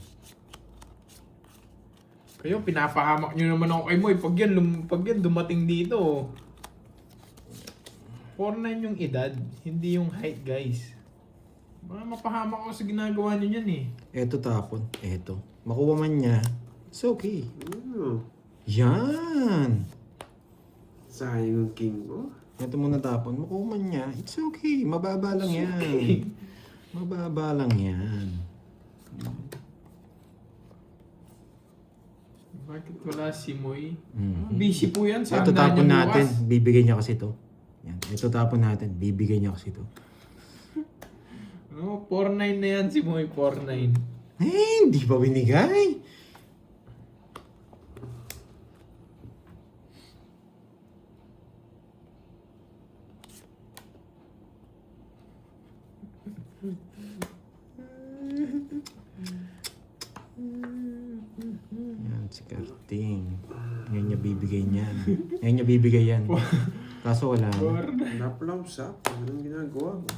Kayo, pinapahamak nyo naman ako kay Moy. Pag yan dumating dito. 49 yung edad, hindi yung height, guys. Mga mapahamak ako sa ginagawa nyo yan eh. Eto tapon. Eto. Makuha man niya. It's okay. Ano? Yan. Sayang yung king mo. Ito muna tapon. Makuha man niya. It's okay. Mababa lang yan. Okay. Mababa lang yan. Bakit wala si Moy? Mhm. Busy po yan sa Ito handa tapon niya natin. bukas. Bibigay niya kasi ito. Yan. Ito tapon natin. Bibigay niya kasi ito. No, 49 na yan si Moy, 49. Eh, hindi pa binigay. Yan, si Karting. Ngayon niya bibigay niyan. Ngayon niya bibigay yan. Kaso wala na. Wala pala usap. Anong ginagawa mo?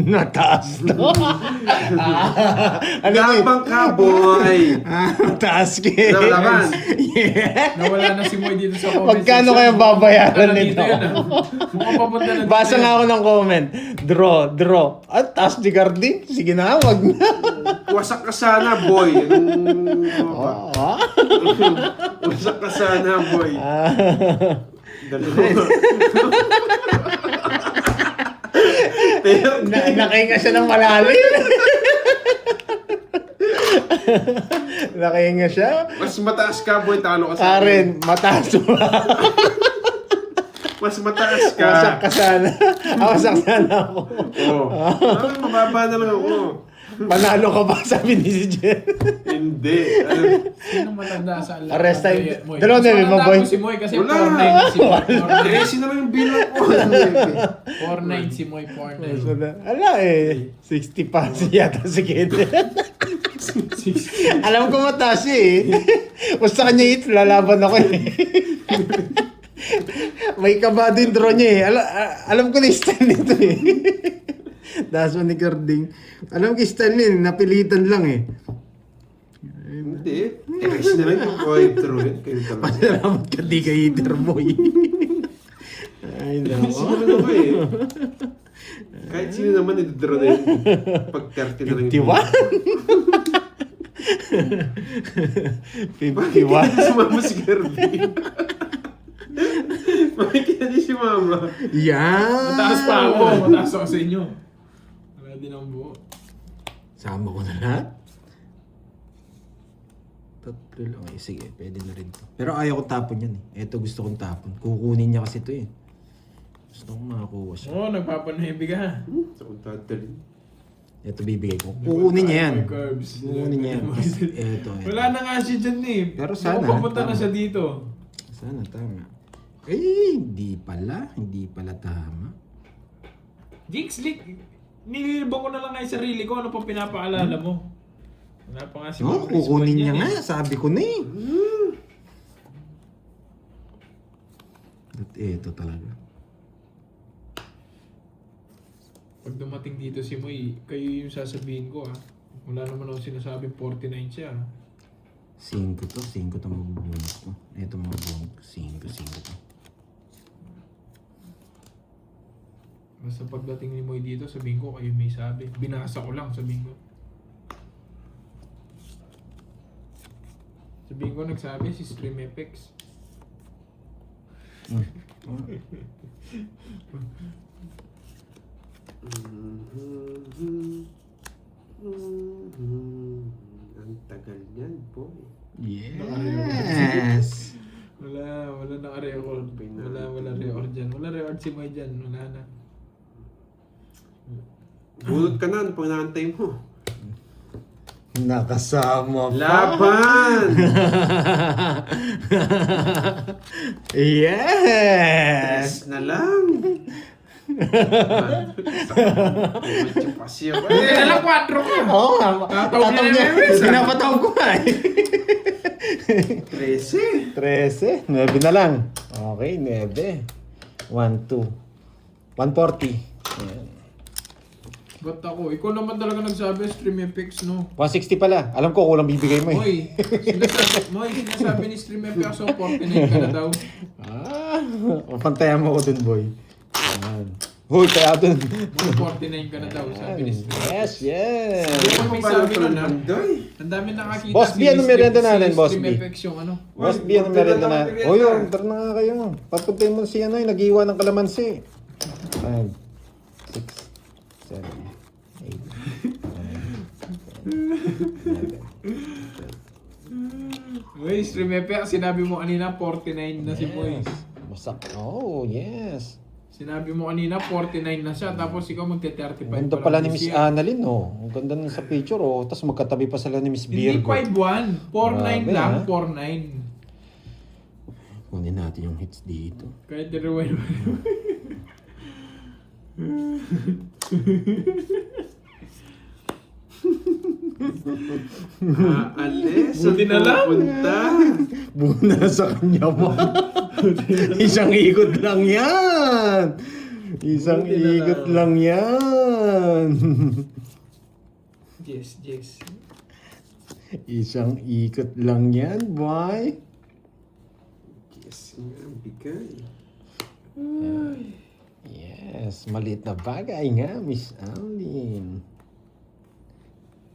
Nataas na. Ano mo Gabang ka, boy! Taas ka. Laban. Yeah. Nawala na si Moy dito sa comment Magkano section. kaya babayaran Punta na nito? dito yun, ah. Mukhang papunta na dito Basa yun. nga ako ng comment. Draw. At taas di Carding. Sige na, wag na. Wasak ka sana, boy. Ano ba? Ah. Wasak ka sana, boy. Dalawa. Pero, Nakahinga siya ng malalim. Nakahinga siya. mas mataas ka, boy. Talo ka sa Karen, mataas mo. Mas mataas ka. Wasak ka sana. Wasak sana ako. Oo. Mababa na lang ako. Panalo ka ba, sabi ni si Jen. Hindi. Ano? Sino matanda sa lahat? Arrest time. Moy? Dalawa na, Mas lima, matanda boy. po si Moy kasi Wala. 49 si Moy. 13 na lang yung bilang ko. 49 si Moy, 49. Ala eh. 60 pa siya yata si Kenneth. Alam ko mataas siya eh. Basta kanya hit, lalaban ako eh. May kaba din draw niya eh. Alam ko na yung style nito eh. Daso ni Carding. Alam ko yung style niya, napilitan lang eh. Hindi. Text na lang yung boy. True yun. Kayo talaga. Salamat ka di kay Eater Boy. Ay, Text nako. na lang ako eh. Kahit sino naman ito-draw na yun. Pag 30 na lang yung 51. Bakit sumama si Kirby? Bakit kaya si mama? Yan! Mataas pa ako. Mataas ako sa inyo. Wala din ang buo. Sama ko na lahat. Tatlo lang. Eh, sige, pwede na rin to. Pero ayaw ko tapon yan eh. Ito gusto kong tapon. Kukunin niya kasi to eh. Gusto kong makakuha siya. Oo, nagpapanuhibi ka. Sa kong dadalhin. Ito bibigay ko. Kukunin niya yan. May curves. Kukunin niya yan. Ito. Wala na nga siya dyan eh. Pero sana, Mukhang papunta na tama. siya dito. Sana tama. Eh, hindi pala. Hindi pala tama. Jinx, nililibang ko na lang nga yung sarili ko. Ano pang pinapaalala mo? Wala pa nga si No, Chris kukunin Paul niya yan nga. eh. Sabi ko na eh. At eto talaga. Pag dumating dito si Moy, kayo yung sasabihin ko ah. Wala naman ako sinasabing 49 siya ah. 5 to. 5 to mabubunot ko. Eto mabubunot ko. 5 to. Basta pagdating ni Moy dito, sabihin ko kayo may sabi. Binasa ko lang, sabihin ko. Sabihin ko nagsabi si Stream FX. Ang tagal niyan, boy. Yes! Wala naka-record. Wala record dyan. Wala record si Moy dyan. Wala na. Bunot ka na, ano pang naantay mo? Nakasama pa. Laban! Yes! Na lang. Pasyo. Hindi na lang 4 ka! Oo nga. Tataw niya na yung isa. Pinapataw ko nga eh. 13. 13. 9 na lang. Okay, 9. 1, 2. 140. Ayan. Ba't ako? Ikaw naman talaga nagsabi, Stream FX, no? 160 pala. Alam ko kulang bibigay mo eh. Sinasabi ni Stream FX, so 49 ka na daw. Pantayan mo ko dun, boy. Ayan. Huy, kaya dun. 49 ka na daw, sabi ni Stream FX. Yes, yes. May sabi nun, ha? Doy. Ang dami nakakita Boss B, anong merienda natin, Boss B? Stream FX yung ano. Boss B, anong merienda na? O yun, tara na nga kayo. Papuntayin mo si ano, nag-iwan ng kalamansi. 5, 6, 7, 8, 9, 10, 11. Uy, Stream FX, sinabi mo kanina 49 na si Moy. Masak. Oh, yes. Sinabi mo kanina 49 na siya, tapos ikaw magte-35 Ang ganda pa pala lang ni this Miss year. Annalyn, oh. Ang ganda nun sa picture, oh. Tapos magkatabi pa sila ni Miss Hindi Virgo. 5-1, 4-9 Grabe, lang, ha? 4-9. Kunin natin yung hits dito. Kahit i-rewind mo. Aalis. Buti na lang. Punta. Buna sa kanya mo. Isang ikot lang yan. Isang Buti na ikot lang. lang yan. Yes. Isang ikot lang yan, boy. Yes, nga, bigay. Yes, maliit na bagay nga, Miss Annalyn.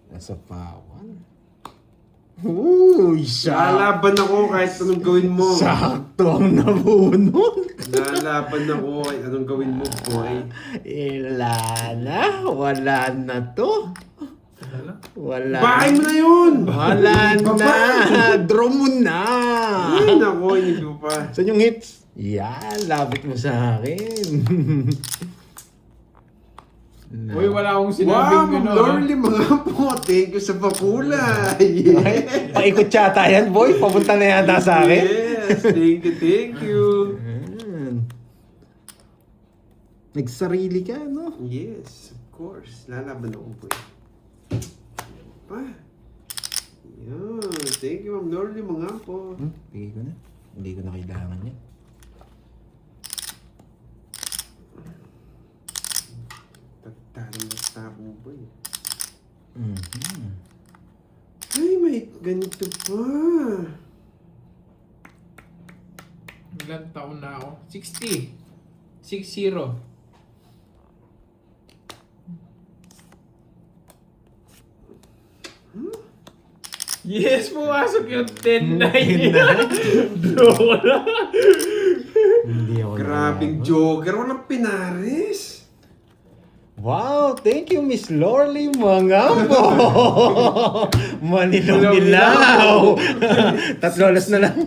Nasa pawan. Uy, Lalaban ako kahit anong gawin mo. sakto ang nabunod. Lalaban ako kahit anong gawin mo, boy. Wala na to. Wala. Bahay mo na yun! Wala na. Baba! Draw mo na. Ay, nako, hindi ko pa. Saan yung hits? Yan, labit mo sa akin. Uy, wala akong Wow, sinabing Ma'am Lorly, mga po. Thank you sa pakulay. Ay, paikot yata yan, boy. Papunta na yata sa akin. Yes, thank you. Ayan. Nagsarili ka, no? Yes, of course. Lalaban ako, boy. Pa. Yan. Thank you, Ma'am Lorly, mga po. Bigay ko na. Hindi ko na kailangan yan. Tagtaring na star mo, boy. Mhm. Ay, may ganito pa. Ilang taon na ako? 60. 6-0. Yes, pumasok yung 10-9. Draw na. Hindi ako Grabing nalaman. joker. Walang pinaris. Wow, thank you, Miss Lorly, mga po. Manilaw-nilaw. Tatlo alas na lang.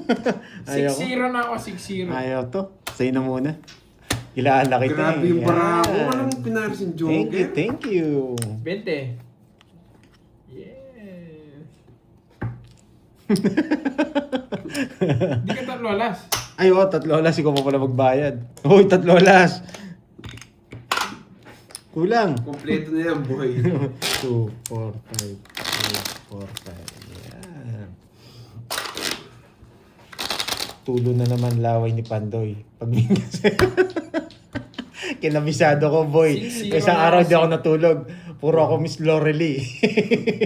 Ayaw ko. 6-0 na ako, 6-0. Ayaw to. Sa'yo na muna. Ilaan na kita. Grabe yung Yan. barako. Walang pinaris yung Thank you, joker. thank you. 20. Yes. Hindi ka tatlo alas. Ay, oh, tatlo alas. Ikaw pa pala magbayad. Uy, tatlo alas. Kulang. Kompleto na yan, boy. 2, 4, 5, 6, tulo na naman laway ni Pandoy. Pag kinabisado ko, boy. 6-0 Isang na araw kasi. di ako natulog. Puro ako Miss Lorely.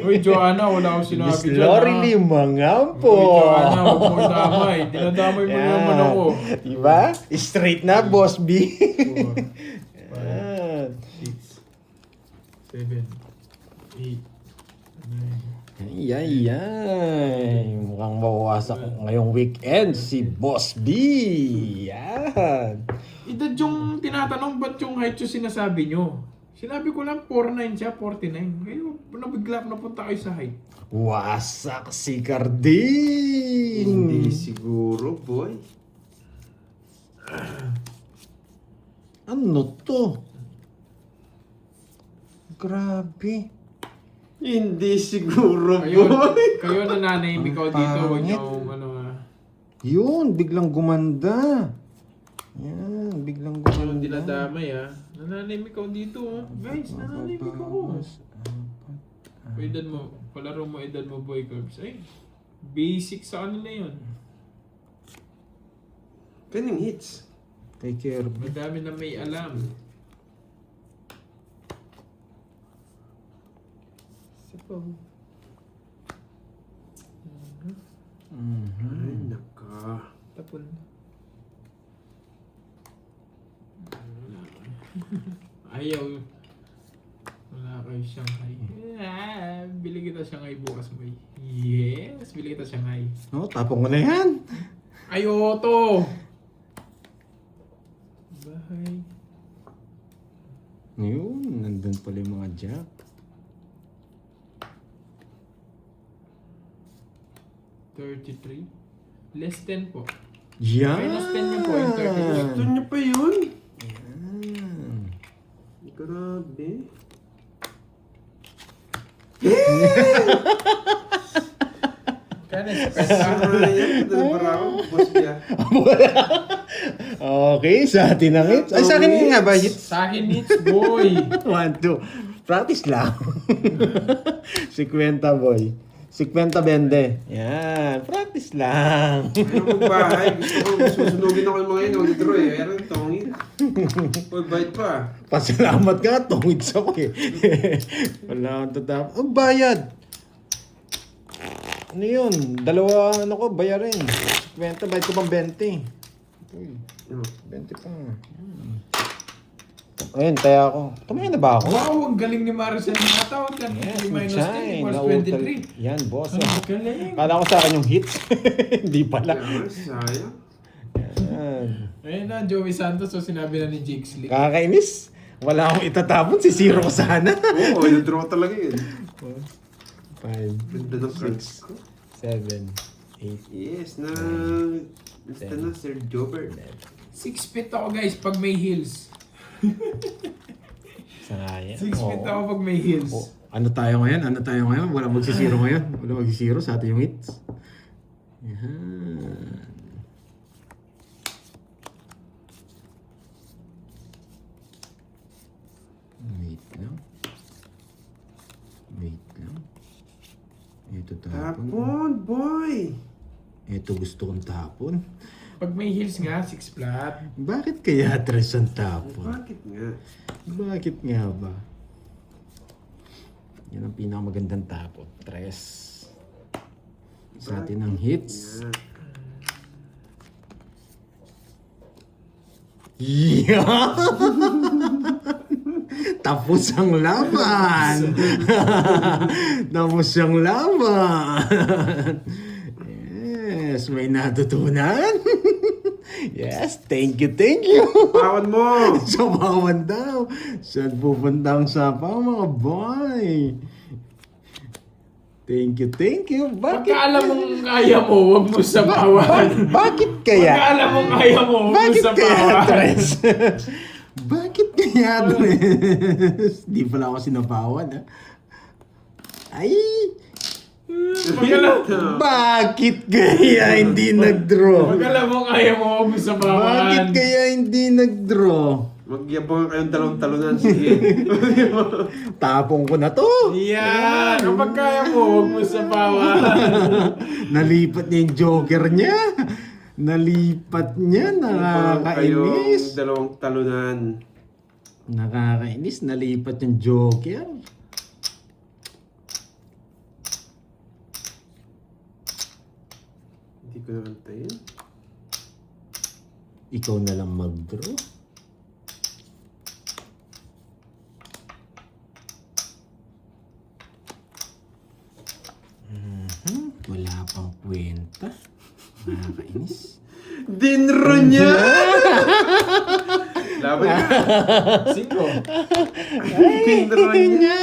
Uy, Joanna, wala akong sinabi Miss dyan. Lorely, mangampo. Uy, Joanna, huwag mo damay. Dinadamay mo naman ako. Diba? Straight na, Boss B. 4, 5, Yan. 6, 7, 8, 9. Ay. Mukhang mawawasak ngayong weekend si Boss B. Yan. Edad yung tinatanong, ba't yung height yung sinasabi nyo? Sinabi ko lang 4'9 siya, 49. Ngayon, nabigla napunta kayo sa height. Wasak si Cardin. Hindi siguro, boy. Ano to? Grabe. Hindi siguro, Kayo, boy. kayo nananahimik ako dito, huwag Pangit. nyo ano Yun, biglang gumanda. Yan, biglang Yung gumanda. dinadamay nananahimik ako dito guys, nananahimik ako. Edad mo, palaro mo edad mo boy curves. Ay, basic sa kanila yun. Kaning hits. Take care. Madami na may alam. Sapaw. Ay, naka. Tapon. Ayaw. Wala kayo Shanghai. Bili kita Shanghai bukas mo. Yes, bili kita Shanghai. No, tapong mo na yan. Ayoto! Bahay. Yun, nandun pala yung mga jack. $33. Less 10 po. Yan. Minus 10 niyo po yung 33. Gusto niya pa yun. Yan. Grabe. Kaya Sana yan. Dala para ako. Boss niya. Okay, sa atin ang hits. Ay, sa akin nga ba hits? sa akin hits, boy! 1, 2. Practice lang. 50, boy. 50-20. Yan. Practice lang. Ayaw magbahay. Gusto ko. Susunugin ako yung mga yun. Mag-draw eh. Pero tongit. Uy, bite pa. Pasalamat ka, tungit sa ko eh. Wala akong tatap. Ang bayad. Ano yun? Dalawa, ano ko, bayarin. 50, bayad ko pang 20. Uy, 20 pa. Ayun, taya ako. Tumayan na ba ako? Wow, ang galing ni Maricel. Natawag ka. Yes, minus 10 Uchay. equals Nautal. 23. Yan, boss. Ang galing. Kala ko sa akin yung hits. Hindi pala. Kaya, sayang. Yan. Ayun na, Joey Santos. So sinabi na ni Jake Slick. Kakainis. Wala akong itatapon. Si Zero ko sana. Oo, yung draw talaga yun. 5, Ganda ng cards ko. 7, 8, Yes, na... Basta na, Sir Jobert. 6 feet ako guys pag may heels. Sayang. 6 feet ako pag may heels. Oh, ano tayo ngayon? Ano tayo ngayon? Wala magsisiro ngayon. Wala magsisiro sa atin yung hits. Yan. Wait lang. Wait lang. Ito tapon. Tapon, boy! Ito gusto kong tapon. Pag may heels nga, 6 flat. Bakit kaya tres ang tapon? Bakit nga? Bakit nga ba? Yan ang pinakamagandang tapon. Tres. Sa atin ang hits. Nga. Yeah! Tapos ang laban! Tapos ang laban! Yes, may natutunan? Yes, thank you, thank you! Pawan mo! Sa bawan daw. Saan pupunta ang sapa, mga boy? Thank you, thank you. Bakit? Pagka alam mong kaya mo, huwag mo sabawan. Bakit Pagka kaya? alam mong kaya mo, huwag mo Bakit kaya, sabawan. Tres? Bakit kaya, Tres? Di pala ako sinapawan, ha? Ay! Pagka alam, Bakit kaya hindi nag-draw? pagka alam mong kaya mo, huwag mo sabawan. Bakit kaya hindi nag-draw? Magyabang kayong talon-talonan. Sige. Tapong ko na to. Yan! Kapag kaya mo, huwag mo sabawan. Nalipat niya yung joker niya. Nalipat niya, nakakainis. Kayong dalawang talunan. Nakakainis, nalipat yung Joker. Hindi ko na antayin. Ikaw na lang mag-draw. Wala pang kwenta. Nakakainis. Dinro niya! Laban ka. 5. Dinro niya.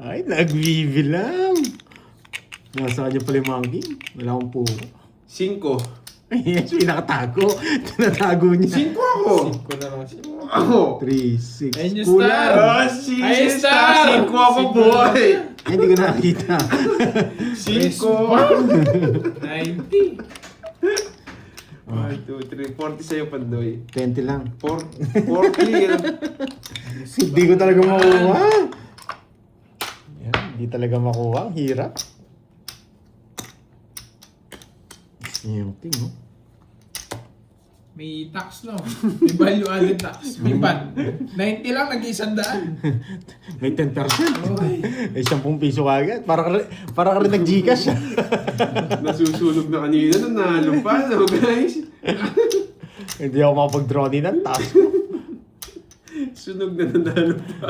Ay, nagbibilang. Nasa kanya pala yung monkey. Wala akong puro. 5. Yes, pinakatago. Tinatago niya. 5 ako. 5 na lang siya. Ako. 3, 6. Ayun yung Kulang. star. Ah, Ay, star! 5 ako, boy. Ay, hindi ko nakakita. 5. 90. 1, 2, 3, 40 sa'yo, Pandoy. 20 lang. 40. Hindi ko talaga makuha. Yan, hindi talaga makuha. Ang hirap. Yung thing, oh. May tax no. May value added tax. May ban. 90 lang, nag-100. May 10%. Okay. May 10 piso agad. Para ka rin nag-Gcash. Nasusunog na kanina, nanalo pa, no, guys? Hindi ako makapag-draw din ng task. Sunog na nanalo pa.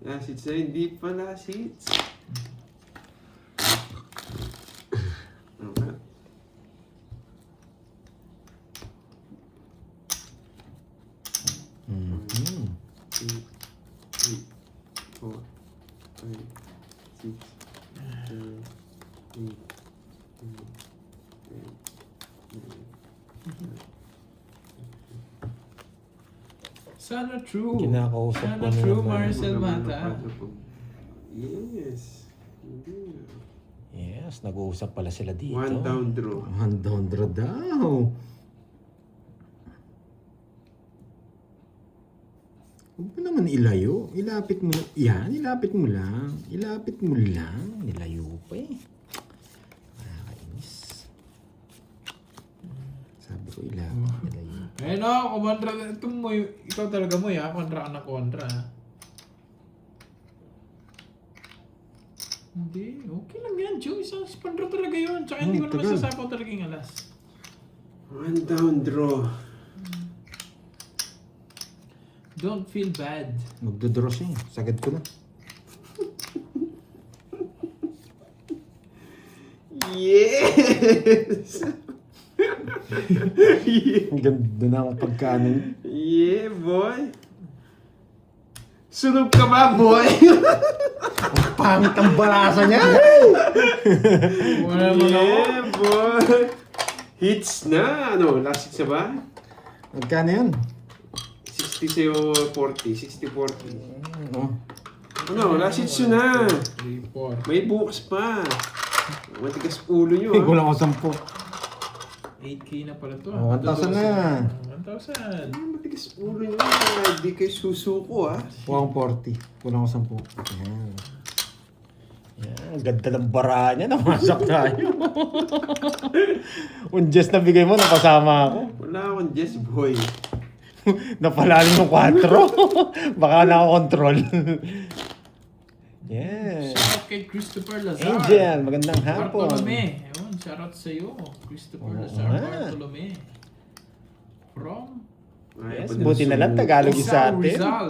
Lasits na hindi pa lasits. Okay. Mhm. 2, 3, 4, 5, 6, 7, 8, 9, Sana true. Kinakausap ko Sana na true, naman. Marcel Mata. Yes. Hindi. Yes, nag-uusap pala sila dito. 1 down draw. 1 down draw daw. Huwag mo naman ilayo. Ilapit mo. Yan, ilapit mo lang. Ilapit mo lang. Nilayo pa eh. Nakakainis. Sabi ko ilapit. Nilayo. Ayun o, kumontra. Ito mo, ikaw talaga mo ya. Kontra ka na kontra. Hindi, okay lang yan, Joe. Isang spandro talaga yun. Tsaka hindi ko naman tagal. sasapaw talaga yung alas. 1 down draw. Don't feel bad. Magdodraw siya eh. Sagad ko na. Yes! Ang ganda na ang pagkanin. Yeah, boy! Sunog ka ba, boy? Pangit ang balasa niya. Wala naman ako. Yeah, boy! Hits na! Ano, last hits na ba? Magkano yan? 60 sa'yo, 40. 60-40. Oh. Ano, last hits yun na. 3, 4. May bukas pa. Matigas ulo nyo, Hey, ha? kulang ko 10. 8K na pala to. Oh, 1,000 na. 1,000. Matigas ulo nyo. Hindi kayo susuko, ha? Kulang ko 40. Kulang ko 10. Yan. Yan. Ang ganda ng bara niya. Namasak tayo. Kung just nabigay mo, napasama ako. Wala akong Jess, boy. Napalalim ng 4. Baka nakakontrol. Yeah. Shoutout kay Christopher Lazar. Angel, magandang hapon. Bartolome. Ewan, shoutout sa'yo. Christopher Oo Lazar nga. Bartolome. From Ayaw Yes, pa din buti na lang sumuko. Tagalog yung sa Rizal, atin. Rizal.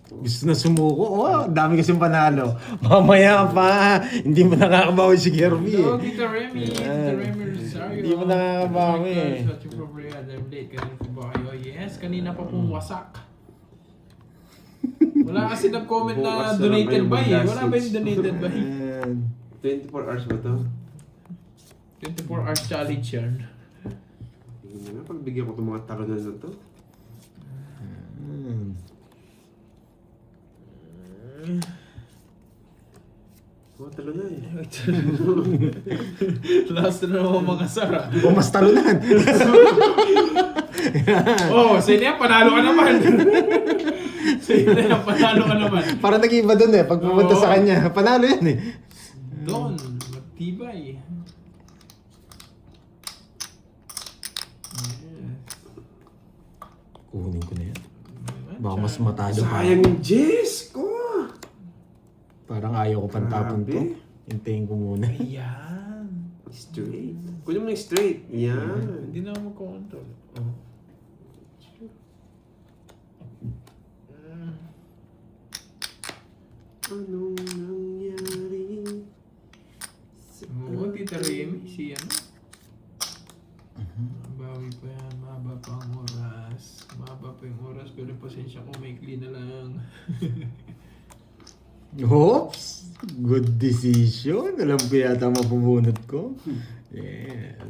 Gusto na sumuko. Oh, dami kasing panalo. Mamaya pa. Hindi mo nakakabawi si Kirby. Hello, Tita Remy. Tita Yan. Remy Rosario. Hindi mo nakakabawi. Oh my gosh, what you appropriate. I'm late. Kanina po ba kayo? Yes, kanina pa pong wasak. Wala kasi nag-comment na Bukas na lang donated kayo by eh. Wala ba mag-message. yung donated by? Ayan. 24 hours ba to? 24 hours challenge yan. Tingnan mo na, pagbigyan ko itong mga talunan na to. Ayan. Mga talunan eh. Last na naman mga sara. O, mas talunan. Oh, sa'yo na yan, panalo ka naman. Sa'yo na yan, panalo ka naman. Parang nag-iba dun eh. Pag pumunta Oo. sa kanya, panalo yan eh. Doon, matibay. Yes. Kunin ko na yan. Baka mas matalo pa. Sayang yung Jess ko. Parang ayaw ko pantapon to. Grabe. Hintayin ko muna. Ayan. Straight. Kunin mo ng straight. Yan. Hindi na ako mag-control. Oh. Anong nangyari? Oo, Tita Remy, si ano? Bawi pa yan, mahaba pa ang oras. Mahaba pa yung oras, pero pasensya ko, maikli na lang. Oops! Good decision. Alam ko yata mapubunot ko. Yes.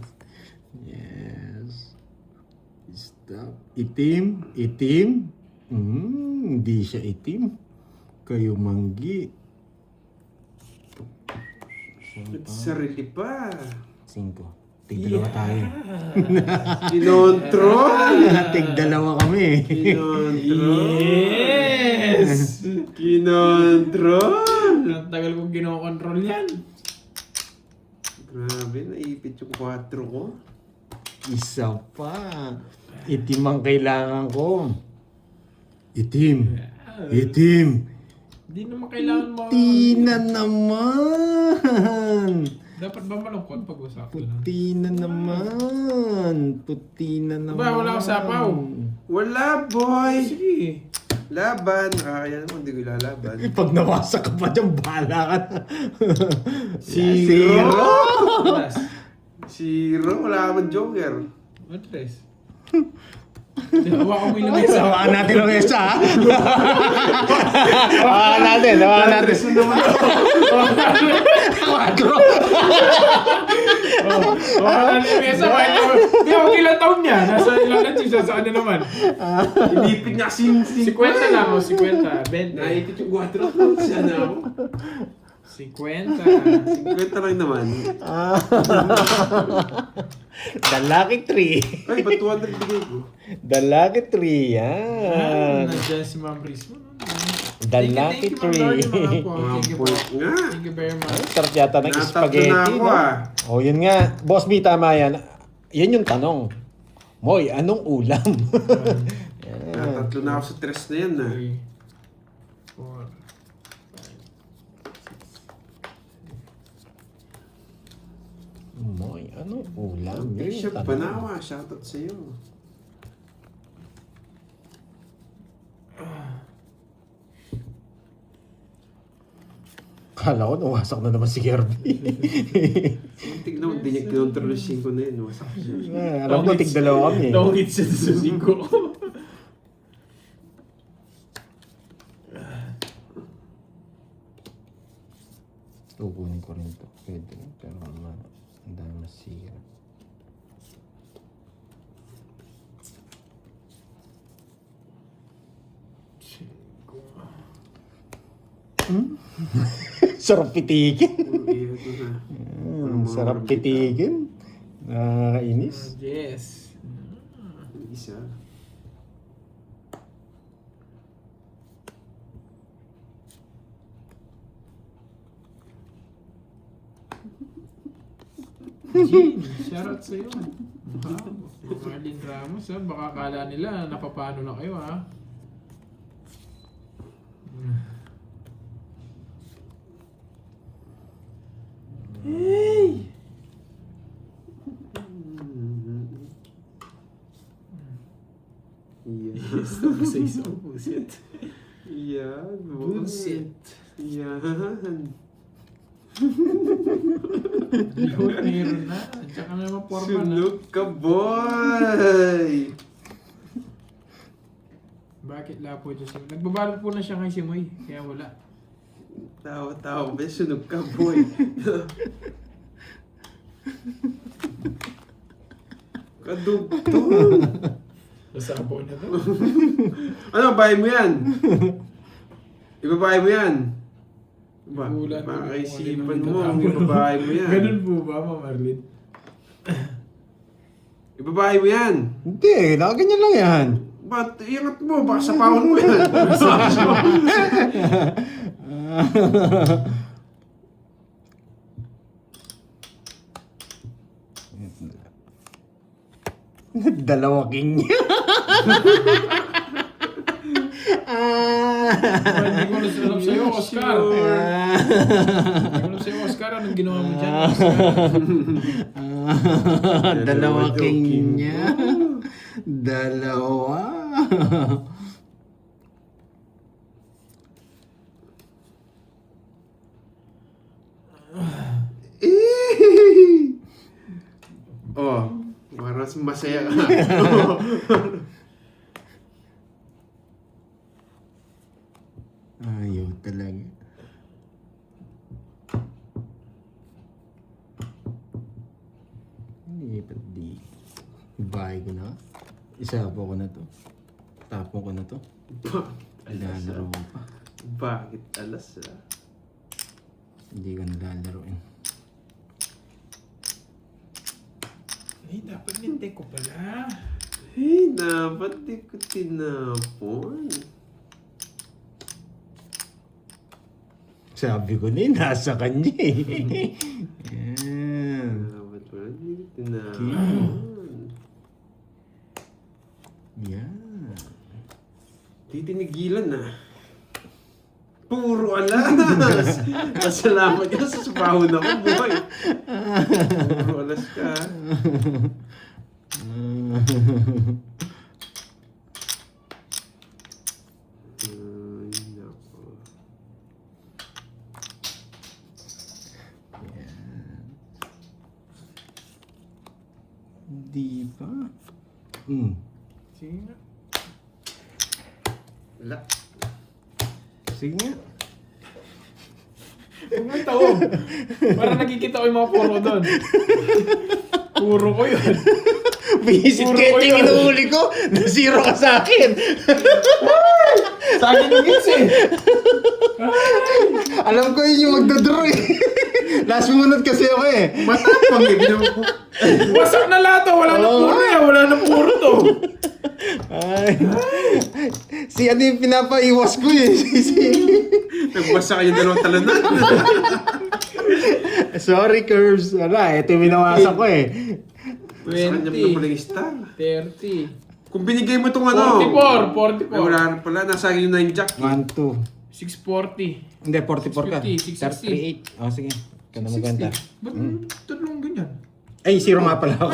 Yes. Stop. Itim. Itim. Hindi siya itim. Kayo manggi. Sarili pa. 5. Tig-dalawa tayo. Kinontrol. Tig-dalawa kami. Kinontrol. Yes! Kinontrol. Ang tagal kong ginokontrol yan. Grabe, naipit yung 4 ko. Isa pa. Itim ang kailangan ko. Itim. Itim. Hindi naman kailangan mo. Puti na naman. Dapat ba malungkot pag-usapan na? Puti na naman. Puti na naman. Ba, wala akong sapaw. Wala, boy. Sige. Laban. Kaya naman, hindi ko lalaban. Pag nawasak ka pa dyan, bahala ka na. Zero. Alas. Zero. Wala ka man joker. Matres. Hawa ko mo yung lamesa. Hawakan natin ang mesa, ha? Hawakan natin. Hawakan natin. Quadro. Hawa na yung lamesa. Hindi ako ilang taon niya. Nasa ilang na siya. Saan na naman? Inipit niya sing-sing. 50 na ako. 50. 20. Naipit yung 4 ko. Sana ako. 50. 50 lang naman. The lucky tree. Ay, ba't 200 bigay ko? The lucky tree. Yan. Nandiyan si Ma'am Riz mo. The lucky tree. Thank you po. Point nga. Thank you very much. Sarap yata ng Natatlo spaghetti, na ako, no? ah. Oh, yun nga. Boss B, tama yan. Yan yung tanong. Moy, anong ulam? Natatlo na ako sa 3 na yan, ah. 3, 4, 5. Moy, anong ulam? Yan yung Bishop tanong. Banawa, shoutout sa'yo. Kala ko, nawasak na naman si Kirby. Tignan mo, hindi niya kinontrol yung 5 na yun. Wasak siya. Alam ko, tig-dalawa kami. Long hits siya sa 5. Tukunin ko rin ito. Pwede. Pero ang dami masira. Sarap pitikin. Puro iyo ito na. Sarap pitikin. Nakakainis. Yes. Isa. Jean, shoutout sa'yo. Marlene Ramos, ha? Baka akala nila napapano na kayo, ha? Hey! Yan. Stop sa isang bullshit. Yan. Bullshit. Yan. Yun, meron na. Tsaka naman forma na. Sunog ka, boy! Bakit lapo dyan siya? Nagbabalot po na siya kay Simoy, kaya wala. Tawa-tawa ba? Sunog ka, boy. Kadugtong. Nasabaw na to. Ano, bahay mo yan? Ibabahay mo yan? Ba, Ulan na baka yung isipan mga mo, nagtatapon. ibabahay mo yan. Ganun po ba, Ma'am Marlene? Ibabahay mo yan. Hindi, nakaganyan lang yan. Ba't iangat mo? Baka sa pahon mo yan. Dalawa king niya. Hindi ko nasunod sa'yo, Oscar. Hindi ko na sa'yo, Oscar. Anong ginawa mo dyan, Oscar? Dalawa king niya. Dalawa. Oh, maras masaya ka. Ayaw talaga. Hindi pa di. Bahay ko na. Isapo ko na to. Tapon ko na to. Lalaro ko pa. Bakit alas Hindi ko nalalaroin. Eh, dapat nintay ko pala. Eh, dapat di ko tinapon. Sabi ko na nasa kanya eh. Yan. Dapat wala di ko tinapon. Yan. Titinigilan na. Puro alas! Pasalamat ka sa supahon ako, boy. Puro alas ka. Ay, nako. Yan. Hindi pa. Sige nga. Wala. Sige nga. Huwag nga taong. Para nakikita ko yung mga puro doon. Puro ko yun. Visit Puro ko ko yung yun. inuuli ko. Na-zero ka sa akin. Sa akin yung hits eh. Alam ko yun yung magdodraw eh. Last minute kasi ako eh. Matapang eh. Wasak na lahat oh. Wala na puro eh. Wala na puro to. Ay. Si ano yung pinapaiwas ko eh. Nagbasa kayo dalawang talunan. Sorry, Curves. Wala, ito yung minawasan ko eh. Sa kanya pa pala yung star. 30. Kung binigay mo itong ano. 44. Ay, wala na pala. Nasa akin yung 9 jack. 1, 2. 640. Hindi, 44 ka. 650, 38. Oh, sige. Ikaw na maganda. Ba't tatlong ganyan? Ay, zero nga pala ako.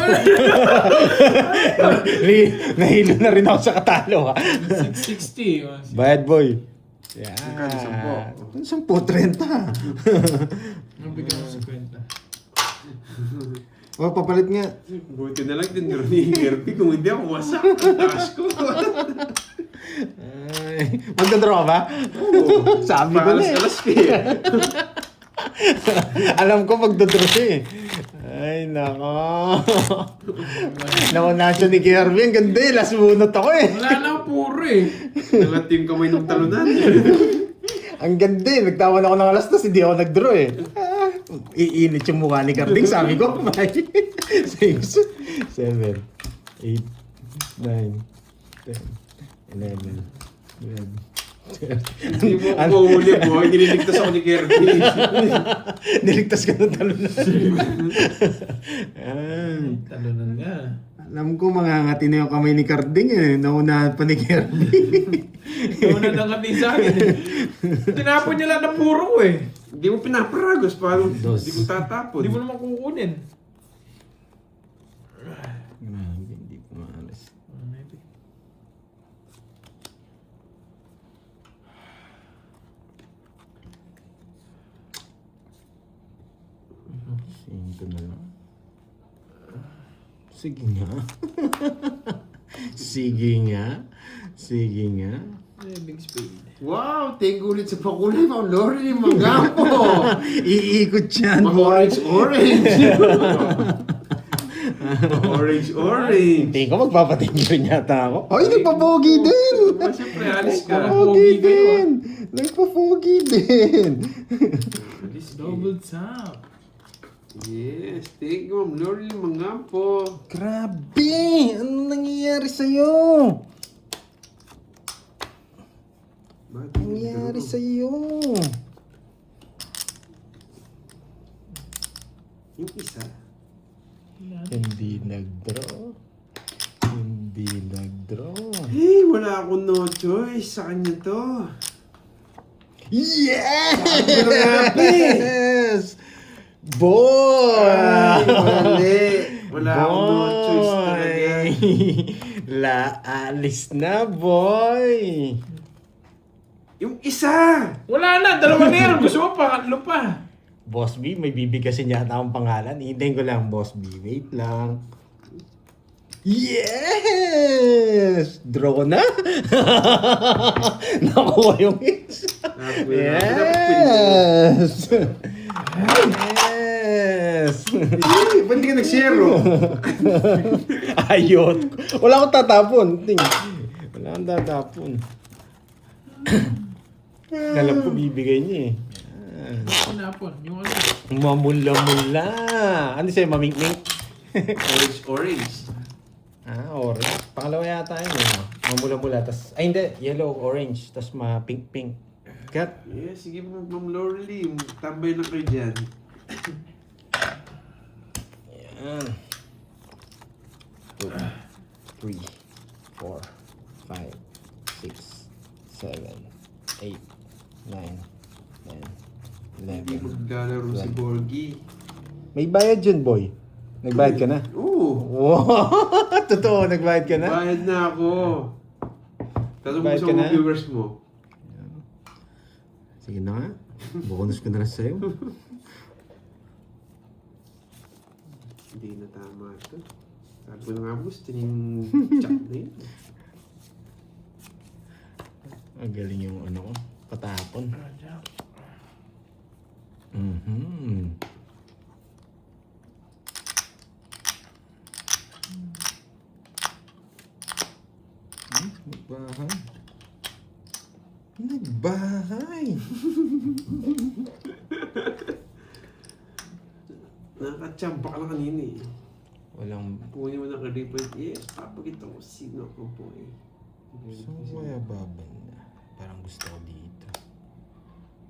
Nahilo na rin ako sa katalo ha. 660. Bad boy. Yeah. Magkano, 10, 30. Ang bigyan mo 50. Oh, papalit nga. Buti na lang din ni Kirby. Kung hindi ako wasak. Ang taas ko. Ay, magdadraw ka ba? Oo. Sabi ko na eh. Alas ka eh. Alam ko magdadraw siya eh. Ay, nako. Nauna siya ni Kirby. Ang ganda eh. Last bunot ako eh. Wala na puro eh. Nangat yung kamay ng talunan. Ang ganda eh. Nagtawan ako ng alas tas hindi ako nagdraw eh. Iinit yung mukha ni Carding. Sabi ko, 5, 6, 7, 8, 9, 10, 11, 12. Hindi mo ako mahuli, boy. Nililigtas ako ni Kirby. Niligtas ka ng talunan. Talunan nga. Alam ko, mangangati na yung kamay ni Carding eh. Naunahan pa ni Kirby. Una na nga din sa akin eh. Tinapon niya lang na puro ko eh. Hindi mo pinaparagos. Paano Dos. hindi mo tatapon? Hindi mo naman kukunin. Grabe, hindi ko maalas. Singko na lang. Sige nga. Sige nga. Sige nga. Big spade. Wow! Thank you ulit sa pakulay. Pang Lori ni Magapo. Iikot yan, Orange, orange. Orange, orange. Hindi ko magpapatingin rin yata ako. Ay, nagpapogi din! Siyempre, alis ka. Nagpapogi Pogi kayo, din! Nagpapogi din! Alis ka. Double tap. Yes, thank you, Ma'am Lori Magapo. Grabe! Ano nangyayari sa'yo? Bakit Ano nangyayari sa'yo? Yung isa. Hindi nag-draw. Hindi nag-draw. Hey, wala akong no choice. Sa kanya to. Yes! Boy! Ay, mali. Wala akong no choice talaga. Alis na, boy! Yung isa! Wala na, dalawa na yan. Gusto mo pangatlo pa. Boss B, may bibigkasin yata akong pangalan. Hintayin ko lang, Boss B. Wait lang. Yes! Draw ko na? Nakuha yung isa. Yes! Yes! Ba't di ka nag-zero? Ayot. Wala akong tatapon. Wala akong tatapon. Alam ko bibigay niya eh. Pinapon. Yung ano. Mamula-mula. Ano sa'yo, maming-ming? Orange. Orange. Pangalawa yata yun eh. Mamula-mula. Ay hindi, yellow, orange. Tapos ma-pink-pink. Cut. Yeah, sige Ma'am Lorely. Tambay na kayo dyan. Yan. 2, 3, 4, 5, 6, 7, 8, 9, 10, Hindi 11. maglalaro si Borgie. May bayad yun, boy. Nagbayad ka na? Oo. Wow! Totoo, nagbayad ka na? Bayad na ako. Tanong mo Bayad sa ka mga na? viewers mo. Sige na nga. Bonus ko na lang sa'yo. Hindi na tama ito. Sabi ko na nga gusto yung chat na yun. Ang galing yung ano ko. Patapon. Mhm. Nagbahay. Nagbahay. Nakachamba ka lang kanina eh. Walang... Punin mo na ka-report. Yes, papakita ko sino ko po eh. Saan ko kaya babanda? Parang gusto ko dito.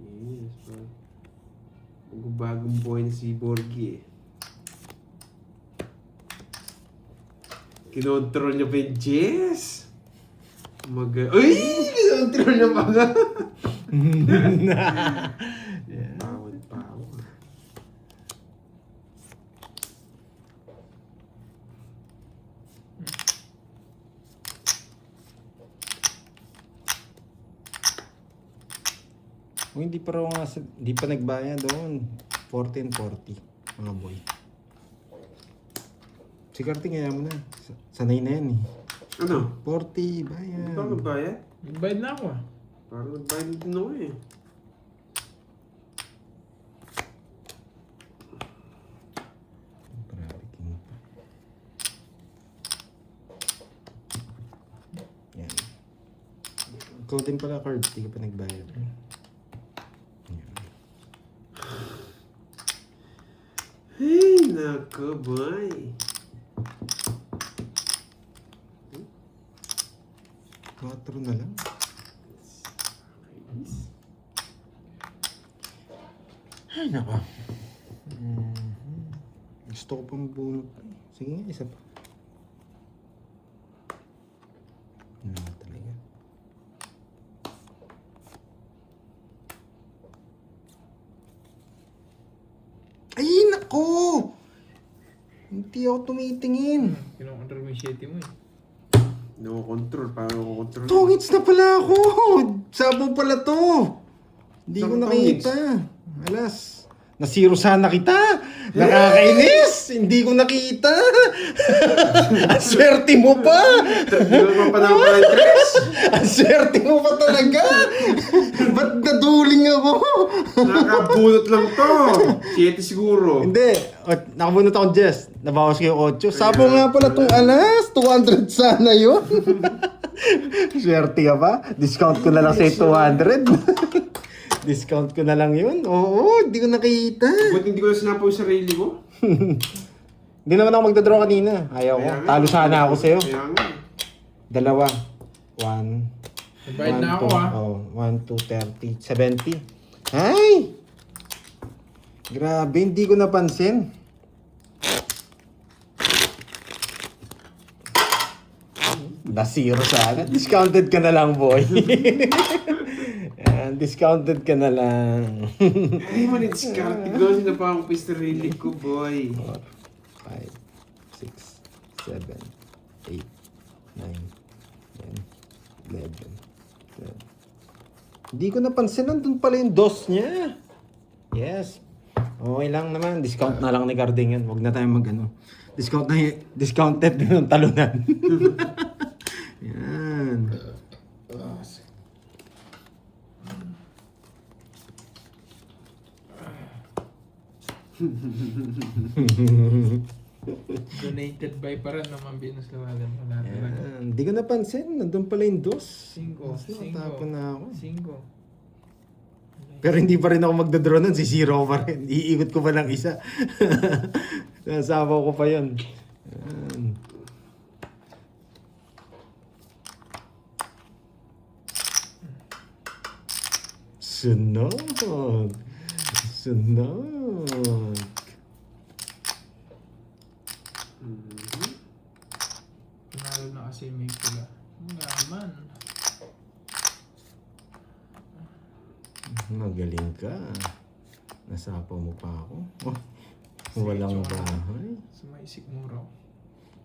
Yes, parang bagong buhay na si Borgie eh. Kinontrol niya pa yung Jess. Uy! Kinontrol niya pa nga. Pawad. O hindi pa raw nga, hindi pa nagbayad doon. 1440, mga boy. Sigarte nga mo na. Sanay na yan eh. Ano? 40, bayad. Hindi pa magbayad? Nagbayad na ako ah. Parang nagbayad din ako eh. Grabe, king pa. Yan. Ikaw din pala, card. Hindi ka pa nagbayad. Yan. Hey, nako boy. Quattro na lang. Ay, nako. Gusto ko pang bunot. Sige nga, isa pa. Ano nga talaga? Ay, nako! Hindi ako tumitingin. Kinokontrol mo yung shitty mo eh. No control, paano ko control? Tongits na pala ako! Sabaw pala to! Hindi ko Saan nakita. Alas. Nasiro sana kita! Nakakainis! Hindi ko nakita! Ang swerte mo pa! Hindi ko naman panahon pa ng dress. Ang swerte mo pa talaga! Ba't naduling ako? Nakabunot lang to. 7 siguro. Hindi. Nakabunot ako, Jess. Nabawas ko yung 8. Sabaw nga pala tong alas. 200 sana yun. Swerte ka ba? Discount ko na lang sa 200. Discount ko na lang yun. Oo, hindi ko nakita. Buti hindi ko na sinapaw yung sarili ko. Hindi naman ako magdadraw kanina. Ayaw ko. Kaya nga. Talo sana ako sa'yo. Kaya nga. Dalawa. 1. Nagbayad na ako ah. Oh, 1, 2, 30, 70. Ay! Grabe, hindi ko napansin. The zero sana. Discounted ka na lang, boy. Yan, discounted ka na lang. Ay, man-discard ko. Sino pa ang pistarili ko, boy? 4, 5, 6, 7, 8, 9, 10, 11, 12. Hindi ko napansin, nandun pala yung dos niya. Yes. Okay lang naman, discount na lang ni Carding yan. Huwag na tayong mag-ano. Discounted din ng talunan. Yan. Donated by para naman Venus Lawagan. Wala talaga. Yan. Hindi ko napansin, nandun pala yung dos. 5, Mas nakatapon na ako. 5. Pero hindi pa rin ako magdadraw nun, si zero pa rin. Iikot ko pa ng isa. Nasabaw ko pa yun. Yan. Sunod. Sunod. Panalo na kasi may pula. Naman. Magaling ka. Nasapaw mo pa ako. Oh, walang bahay. Sumaisik mo raw.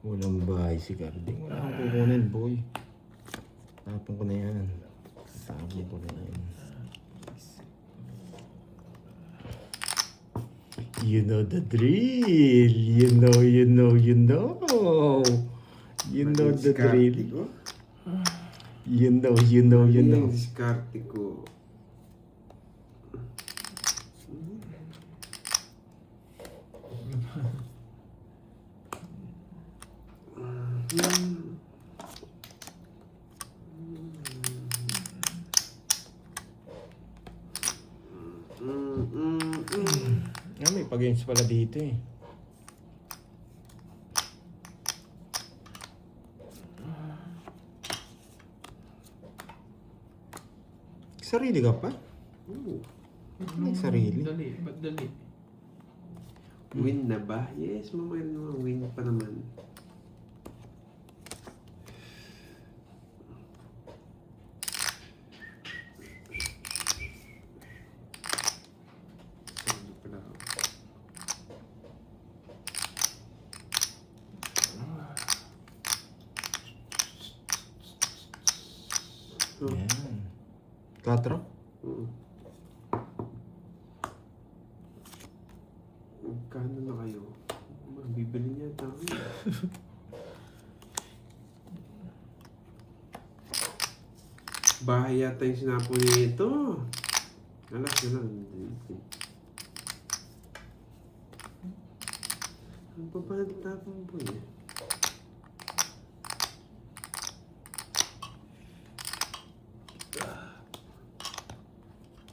Walang bahay si Carding. Wala akong kukunin, boy. Tapon ko na yan. Tapon ko na yan. You know the drill. You know. You know the drill. You know. Diskarte ko. May pag-games pala dito eh. Sarili ka pa? Sarili. Dali, ba't dali? Win na ba? Yes, mayroon naman. Win pa naman. Sarili pala ako. Yan. 4? Magkano na kayo? Bibili niya tayo. Bahay yata yung sinapo niya ito. Alas na lang. Ang papanatapang po niya.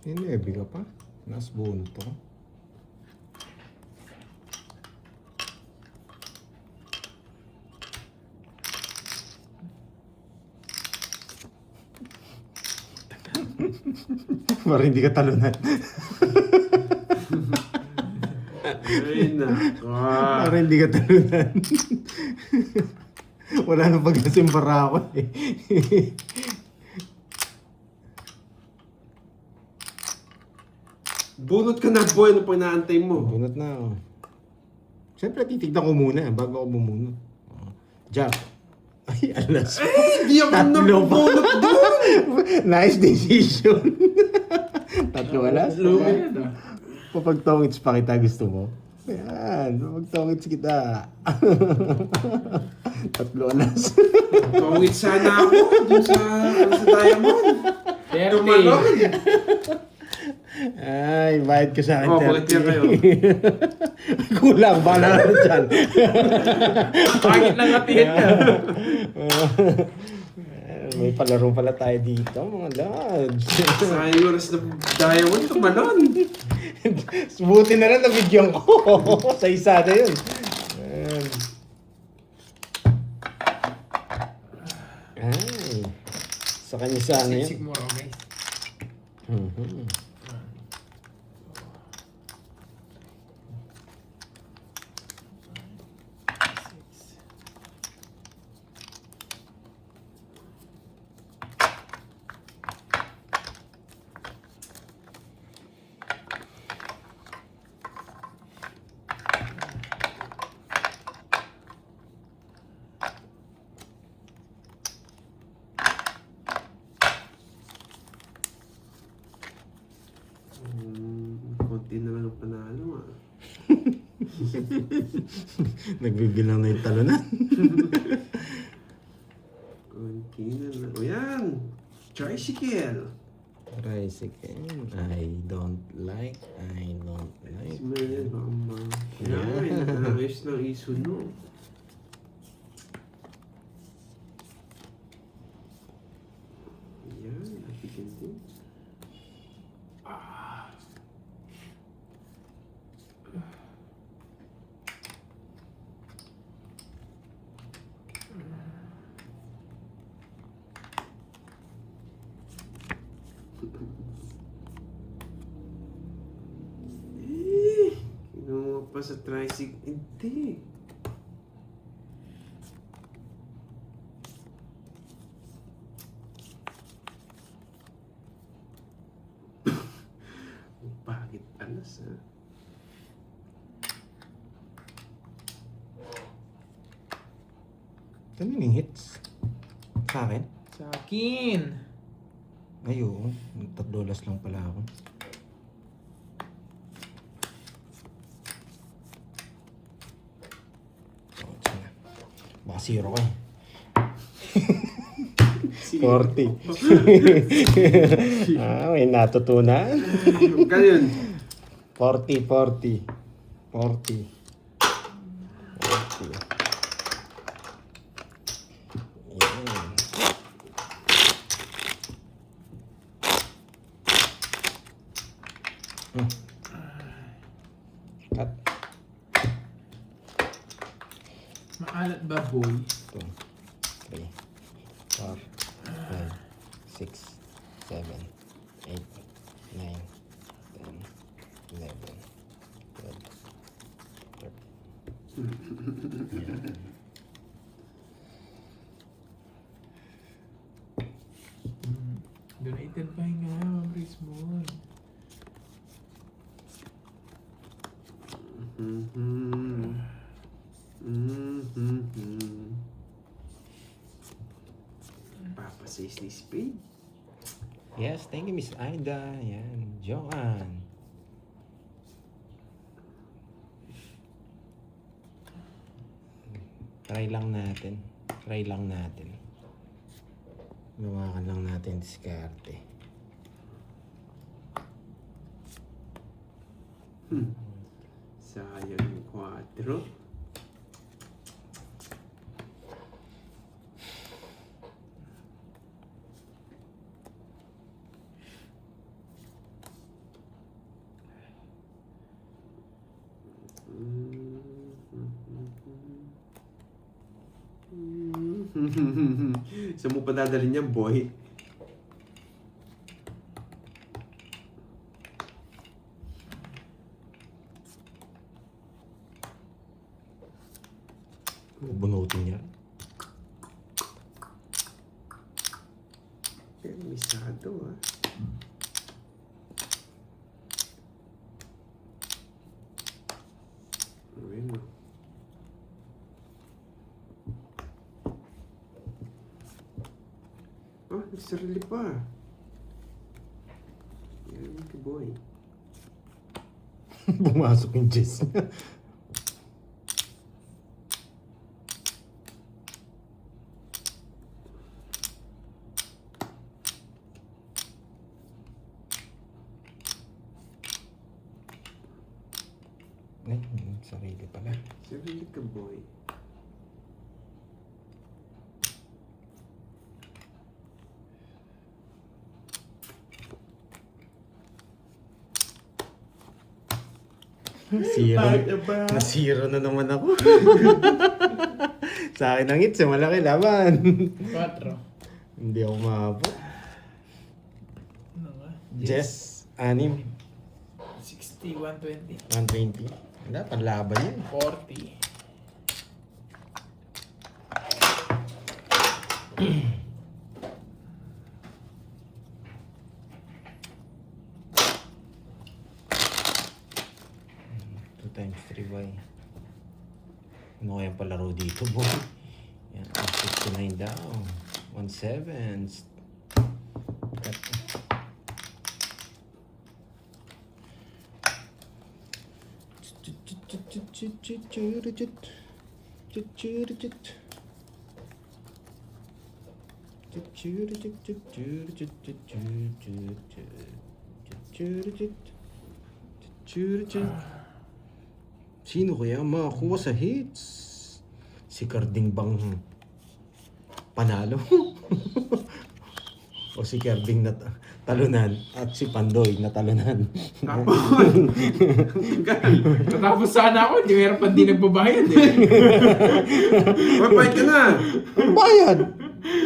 Ninebi ka pa? Nas bunot ako. Parang hindi ka talunan. Ay, nako. Parang hindi ka talunan. Wala nang pagkasimbara ako eh. Bunot ka na, boy. Ano pang naantay mo? Bunot na ako. Siyempre, titignan ko muna bago ako bumunot. Jack. Ay, alas. Hindi ako nabunot doon. Nice decision. Tatlo alas. Lumayan ah. Papagtongits pa kita, gusto mo? Ayan, papagtongits kita. Tatlo alas. Tungit sana ako dun sa Diamond. 30. Tumalon. Ay, bayad ka sa akin. Oh, bakit yan kayo? Kulang, bala na dyan. Pangit lang natin niya. May palaro pala tayo dito, mga lads. Sa oras na Diamond, tumalon. Buti na lang nabigyan ko. Sa isa na yun. Ayan. Ay. Sa kanya sana yun. Sisig mo raw guys. Mhm. konti na lang ang panalo ah. Nagbibilang na yung talunan. Konti na lang. O yan! Tricycle! Tricycle. I don't like. Smell yan, mama. Yan, nakakayos ng isunog. Yan, napitin din. Kinuha pa sa tricycle. Hindi. Bakit alas ha? Ano yung hits? Sa akin? Sa akin. Ay, oo. $3 lang pala ako. Oh, sige. Baka zero ka eh. 40. May natutunan. Magkano yun? 40. Yan. Cut. Maalat ba, boy? 2, 3, 4, 5, 6, 7, 8, 9, 10, 11, 12, 13. Donated pa nga, Mabris mo. Papa says ni Spade. Yes, thank you, Miss Aida. Yan, Joanne. Try lang natin. Lumakan lang natin diskarte. Sayang yung 4. Saan mo pa dadalhin yan, boy? Bubunutin niya. Permisado, ah. Bueno. Oh, nagsarili pa. Yan ka, boy. Pumasok yung Jess. Ay, sarili pala. Sarili ka, boy. Nasiro na naman ako. Sa akin ang hits, malaki laban. 4. Hindi ako maabot. Ano nga? Jess, 6. 60, 120. 120. Wala, panlaban yan. 40. Times 3y. Ano kaya palaro dito, boy? Yan, 69 down. 17. Sino kaya makakuha sa hits? Si Carding bang panalo? O si Carding na talunan at si Pandoy na talunan? Tapos, Natapos sana ako, hindi meron pa di nagbabayad eh. mabait ka na. Bayad!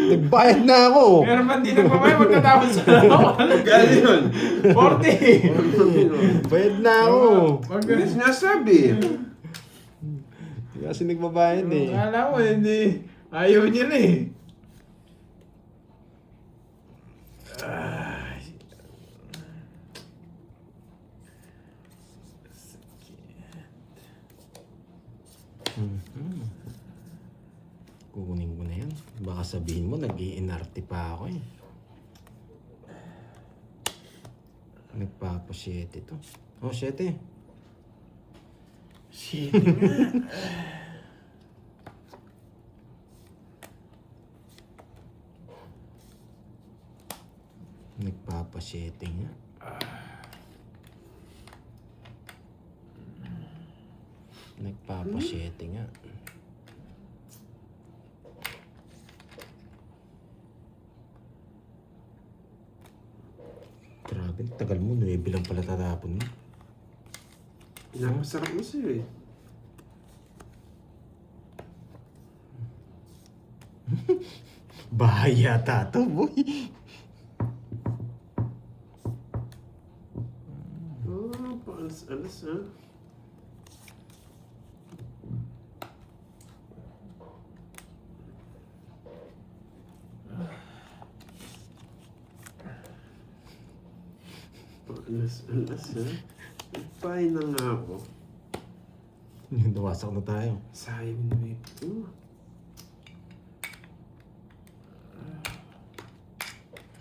Nagbayad na ako! Meron pa di nagbabayad, magtatapos sana ako. Gano'n yun. 40! Bayad na ako! Hindi sinasabi. Kasi nagbabayad eh. Akala mo, hindi. Ayaw niya na eh. Kukunin ko na yan. Baka sabihin mo, nag-i-NRT pa ako eh. Nagpapasyete to. Oh, 7. Shit. Nagpapasyete nga. Nagpapasyete nga. Grabe, tagal mo. 9 lang pala tatapon mo. Pinapasarap mo sa'yo eh. Bahay yata to, boy. Oh, paalas-alas ha. Paalas-alas ha. Nagpahin na nga ako. Nawasak na tayo. Sayang na ito.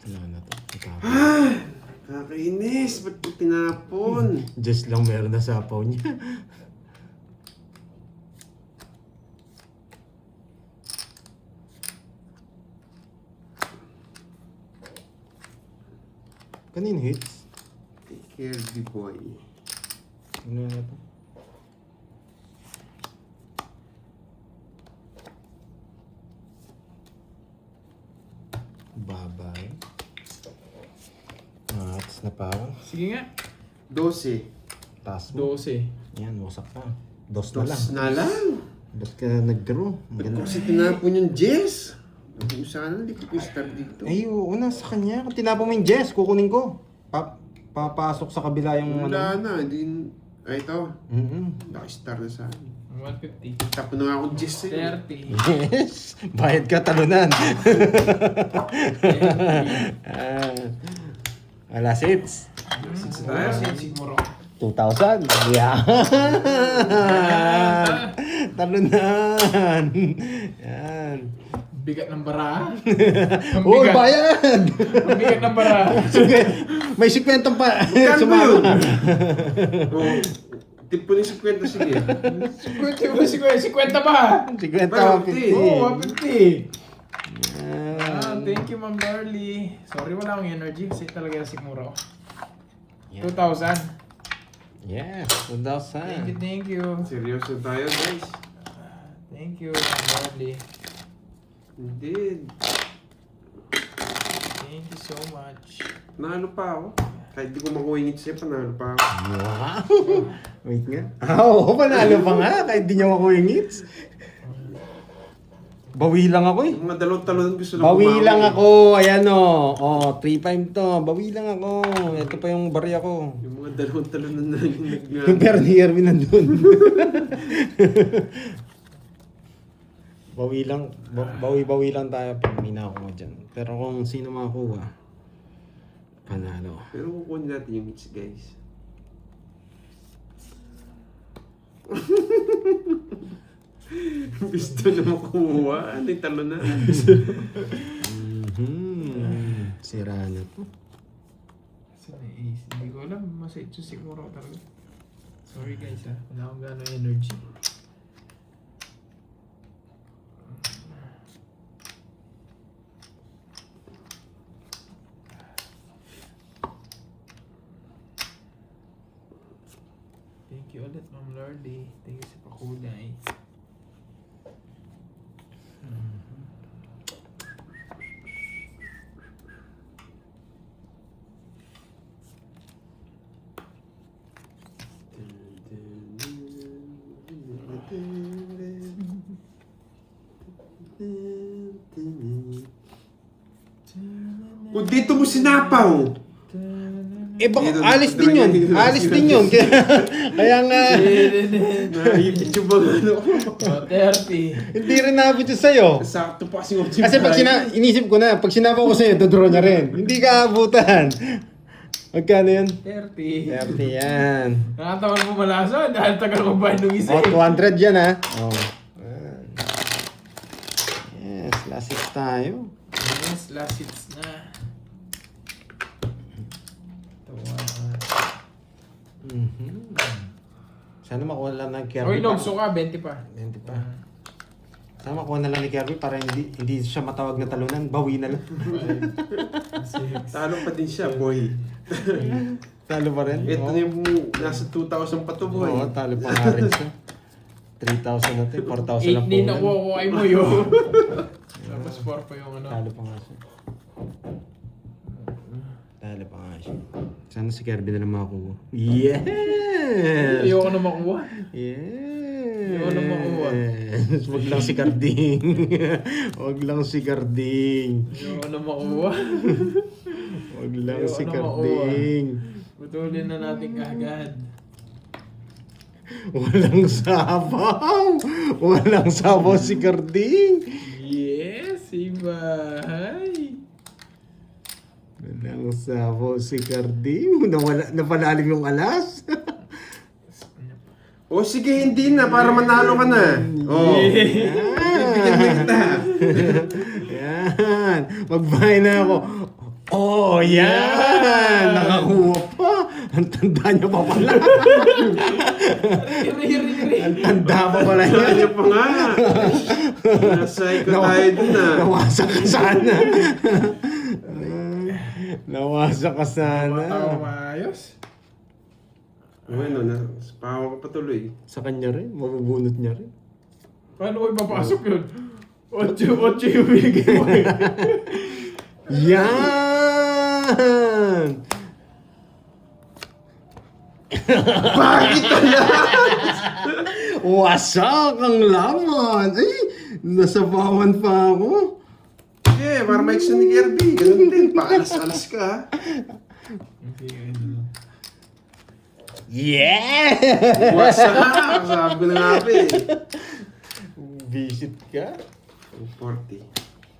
Wala na to. Natapon. Ah! Kakainis! Ba't ko tinapon? Just lang meron na sapaw niya. Kanino hits? Take care, B-boy. Ano na to? Babay. Hits na pa ako. Sige nga. 12. Taas mo. 12. Yan, wasak pa. Dos na lang. Dos na lang. Ba't ka nag-draw? Ang Ba't ganda. ko kasi tinapon yung Jess? Kung sana, hindi ko star dito. Ay, oo, nasa kanya. Kung tinapon mo yung Jess, kukunin ko. Papasok sa kabila yung Wala ano. na, hindi... Ay, ito. Mm-hmm. Naka-star na sa akin. 150. Tapon na nga akong Jess sa'yo. 30. Yes! Bayad ka, talunan. Wala seats. Six tayo. Siguro. 2,000. Yeah! Talunan. Yan. Bigat ng bara. Ang Uy, bigat. bayad! Ang bigat ng bara. May 50 pa. Magkano ba Sumama. yun? Oh, tipo ni 50, sige. 50 ba? 50, 50. Oo, 150. Yan. Thank you, Ma'am Darly. Sorry, wala akong energy kasi talaga siguro. Yan. 2,000. Yeah, Thank 2,000. you. Seryoso tayo, guys. Thank you, Ma'am Darly. Indeed. Thank you so much. Nanalo pa ako. Kahit di ko makuha yung siya, panalo pa ako. Wow! Wait nga. Oo, panalo pa nga. Kahit di niya makuha yung hits. Bawi lang ako eh. Yung mga dalawang talon gusto lang Bawi bumawi. lang ako. Ayan o. Oh, 3-5 to. Bawi lang ako. Ito pa yung barya ko. Yung mga dalawang talon na Yung pera ni Erwin nandun. Bawi lang. Bawi-bawi lang tayo pag may nakuha dyan. Pero kung sino makakuha, panalo. Pero kukunin natin yung hits, guys. Gusto na makuha. Ano yung talon na? Sira na to. Saan na Ace? Hindi ko alam. Masaya siguro talaga. Sorry guys ha, wala akong gano'ng energy. Thank you ulit Ma'am Lordy. Thank you sa pakulay. Kung dito mo sinapaw! Eh baka Dito, alis dito, din yun. dito, dito. Alis din yun. Kaya nga, Naipit yung mga ano. 30. hindi rin nabot yun sa'yo. Sakto pa kasi Kasi pag inisip ko na, pag sinapaw ko sa'yo, dodraw niya rin. Hindi ka abutan. Magkano yun? 30. 30 yan. Nakatawan mo malasa dahil tagal ko ba nung isa. Oh, 200 yan ha. Oh. Yan. Yes, last hit tayo. Yes, last hits na. Sana makuha lang ng Kirby. Oy, nogso ka, 20 pa. 20 pa. Sana makuha na lang ni Kirby para hindi siya matawag na talunan. Bawi na lang. Talo pa din siya, boy. Talo pa rin. Ito Oo. na yung nasa 2,000 pa to, boy. Oo, talo pa nga rin siya. 3,000 na ito. 4,000 na 8 din po. nakuha ko kay mo yun. Tapos 4 pa yung ano. Talo pa nga siya. Talo pa nga siya. Sana si Kirby na lang makakuha. Yes! Ayoko na makuha. Yes! Ayoko na makuha. Wag lang si Carding. Wag lang si Carding. Ayoko na makuha. Wag lang Ayoko si na Carding. Putulin na natin kaagad. Walang sabaw. Walang sabaw si Carding. Yes, ibahay. Walang sabaw si Carding. Napalalim yung alas. O sige, hindi na, para manalo ka na. Oh. Bibigyan na kita. Yan. Magbahay na ako. Oh, yan. Nakakuha pa. Ang tanda niya pa pala. Ang tanda pa pala niya. Kanya pa nga. Nasay ka tayo dun ah. Nawasak ka sana. Nawasak ka sana. Matawa maayos. Bueno, na, pahawa ka patuloy. Sa kanya rin. Mabubunot niya rin. Paano ko ipapasok yun? 8 yung binigay mo eh. Yan! Bakit kaya? Wasak ang laman! Ay! Nasabawan pa ako. Yeah, para ma-action ni Kirby. Ganun din, paalas-alas ka. Yeah! Wasak! Sabi ko na nga pa eh. Visit ka? 240.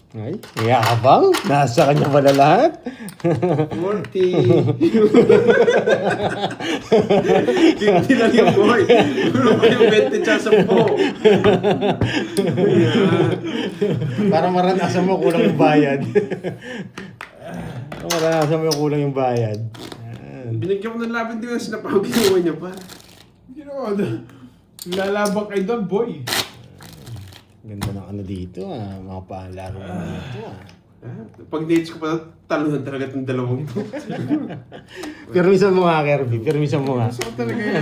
Ay, yabang. Nasa kanya pala lahat. 40. 50 lang yung boy. Puro pa yung 20 tsaka 10. Para maranasan mo kulang yung bayad. Para maranasan mo kulang yung bayad. Yan. Binigyan ko ng labin din yung sinapaw ginawa niya pa. Ginawa na. Lalabak kay Don Boy. Ganda ng ano dito mga palaro dito Pag dates ko pa, talunan talaga itong dalawang to. Permisan mo nga, Kirby. Permisan mo nga. Gusto ko talaga yan.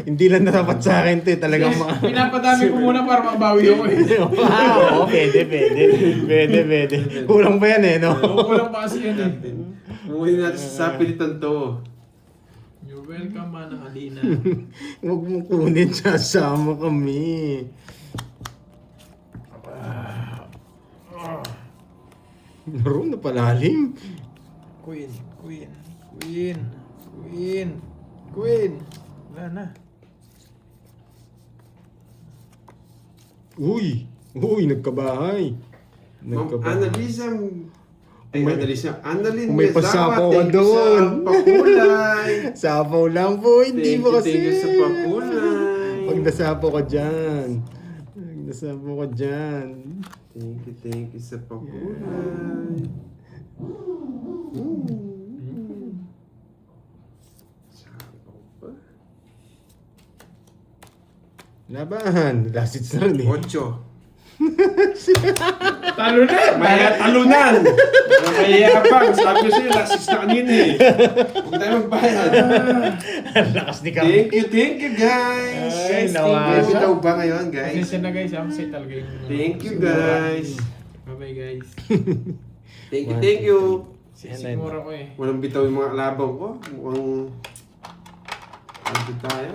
Hindi lang dapat sa akin, te. Talagang mga... Pinapadami ko muna para mabawi ako eh. Wow, pwede. Kulang pa yan eh, no? Kulang pa kasi yan eh. Umuwi natin sa sapilitan to. You're welcome, Manang Alina. Huwag mo kunin, sasama kami. Naroon na palalim. Queen. Wala na. Uy, nagkabahay. Ma'am Annalisa. Ay, Annalisa. Annalyn Kung may pasapaw ka thank you doon. sa pakulay. Sapaw lang po, hindi Thank mo you, kasi. thank you sa pakulay. Pag nasapaw ka dyan. Thank you sa pakulay. Sapaw pa. Laban. Last hits na rin eh. 8. Talunan! Maya talunan! Mayayabang! Sabi ko sa'yo, lasis na kanina eh. Huwag tayo magbayad. Ang lakas ni Cam. Thank you guys! Ay, May nawasa. bitaw ba ngayon guys? Pasensya na guys, ako sa'yo talaga yung... Thank you, guys. Bye-bye guys. Thank you. Sigmura ko eh. Walang bitaw yung mga labaw ko. Mukhang... Ano tayo?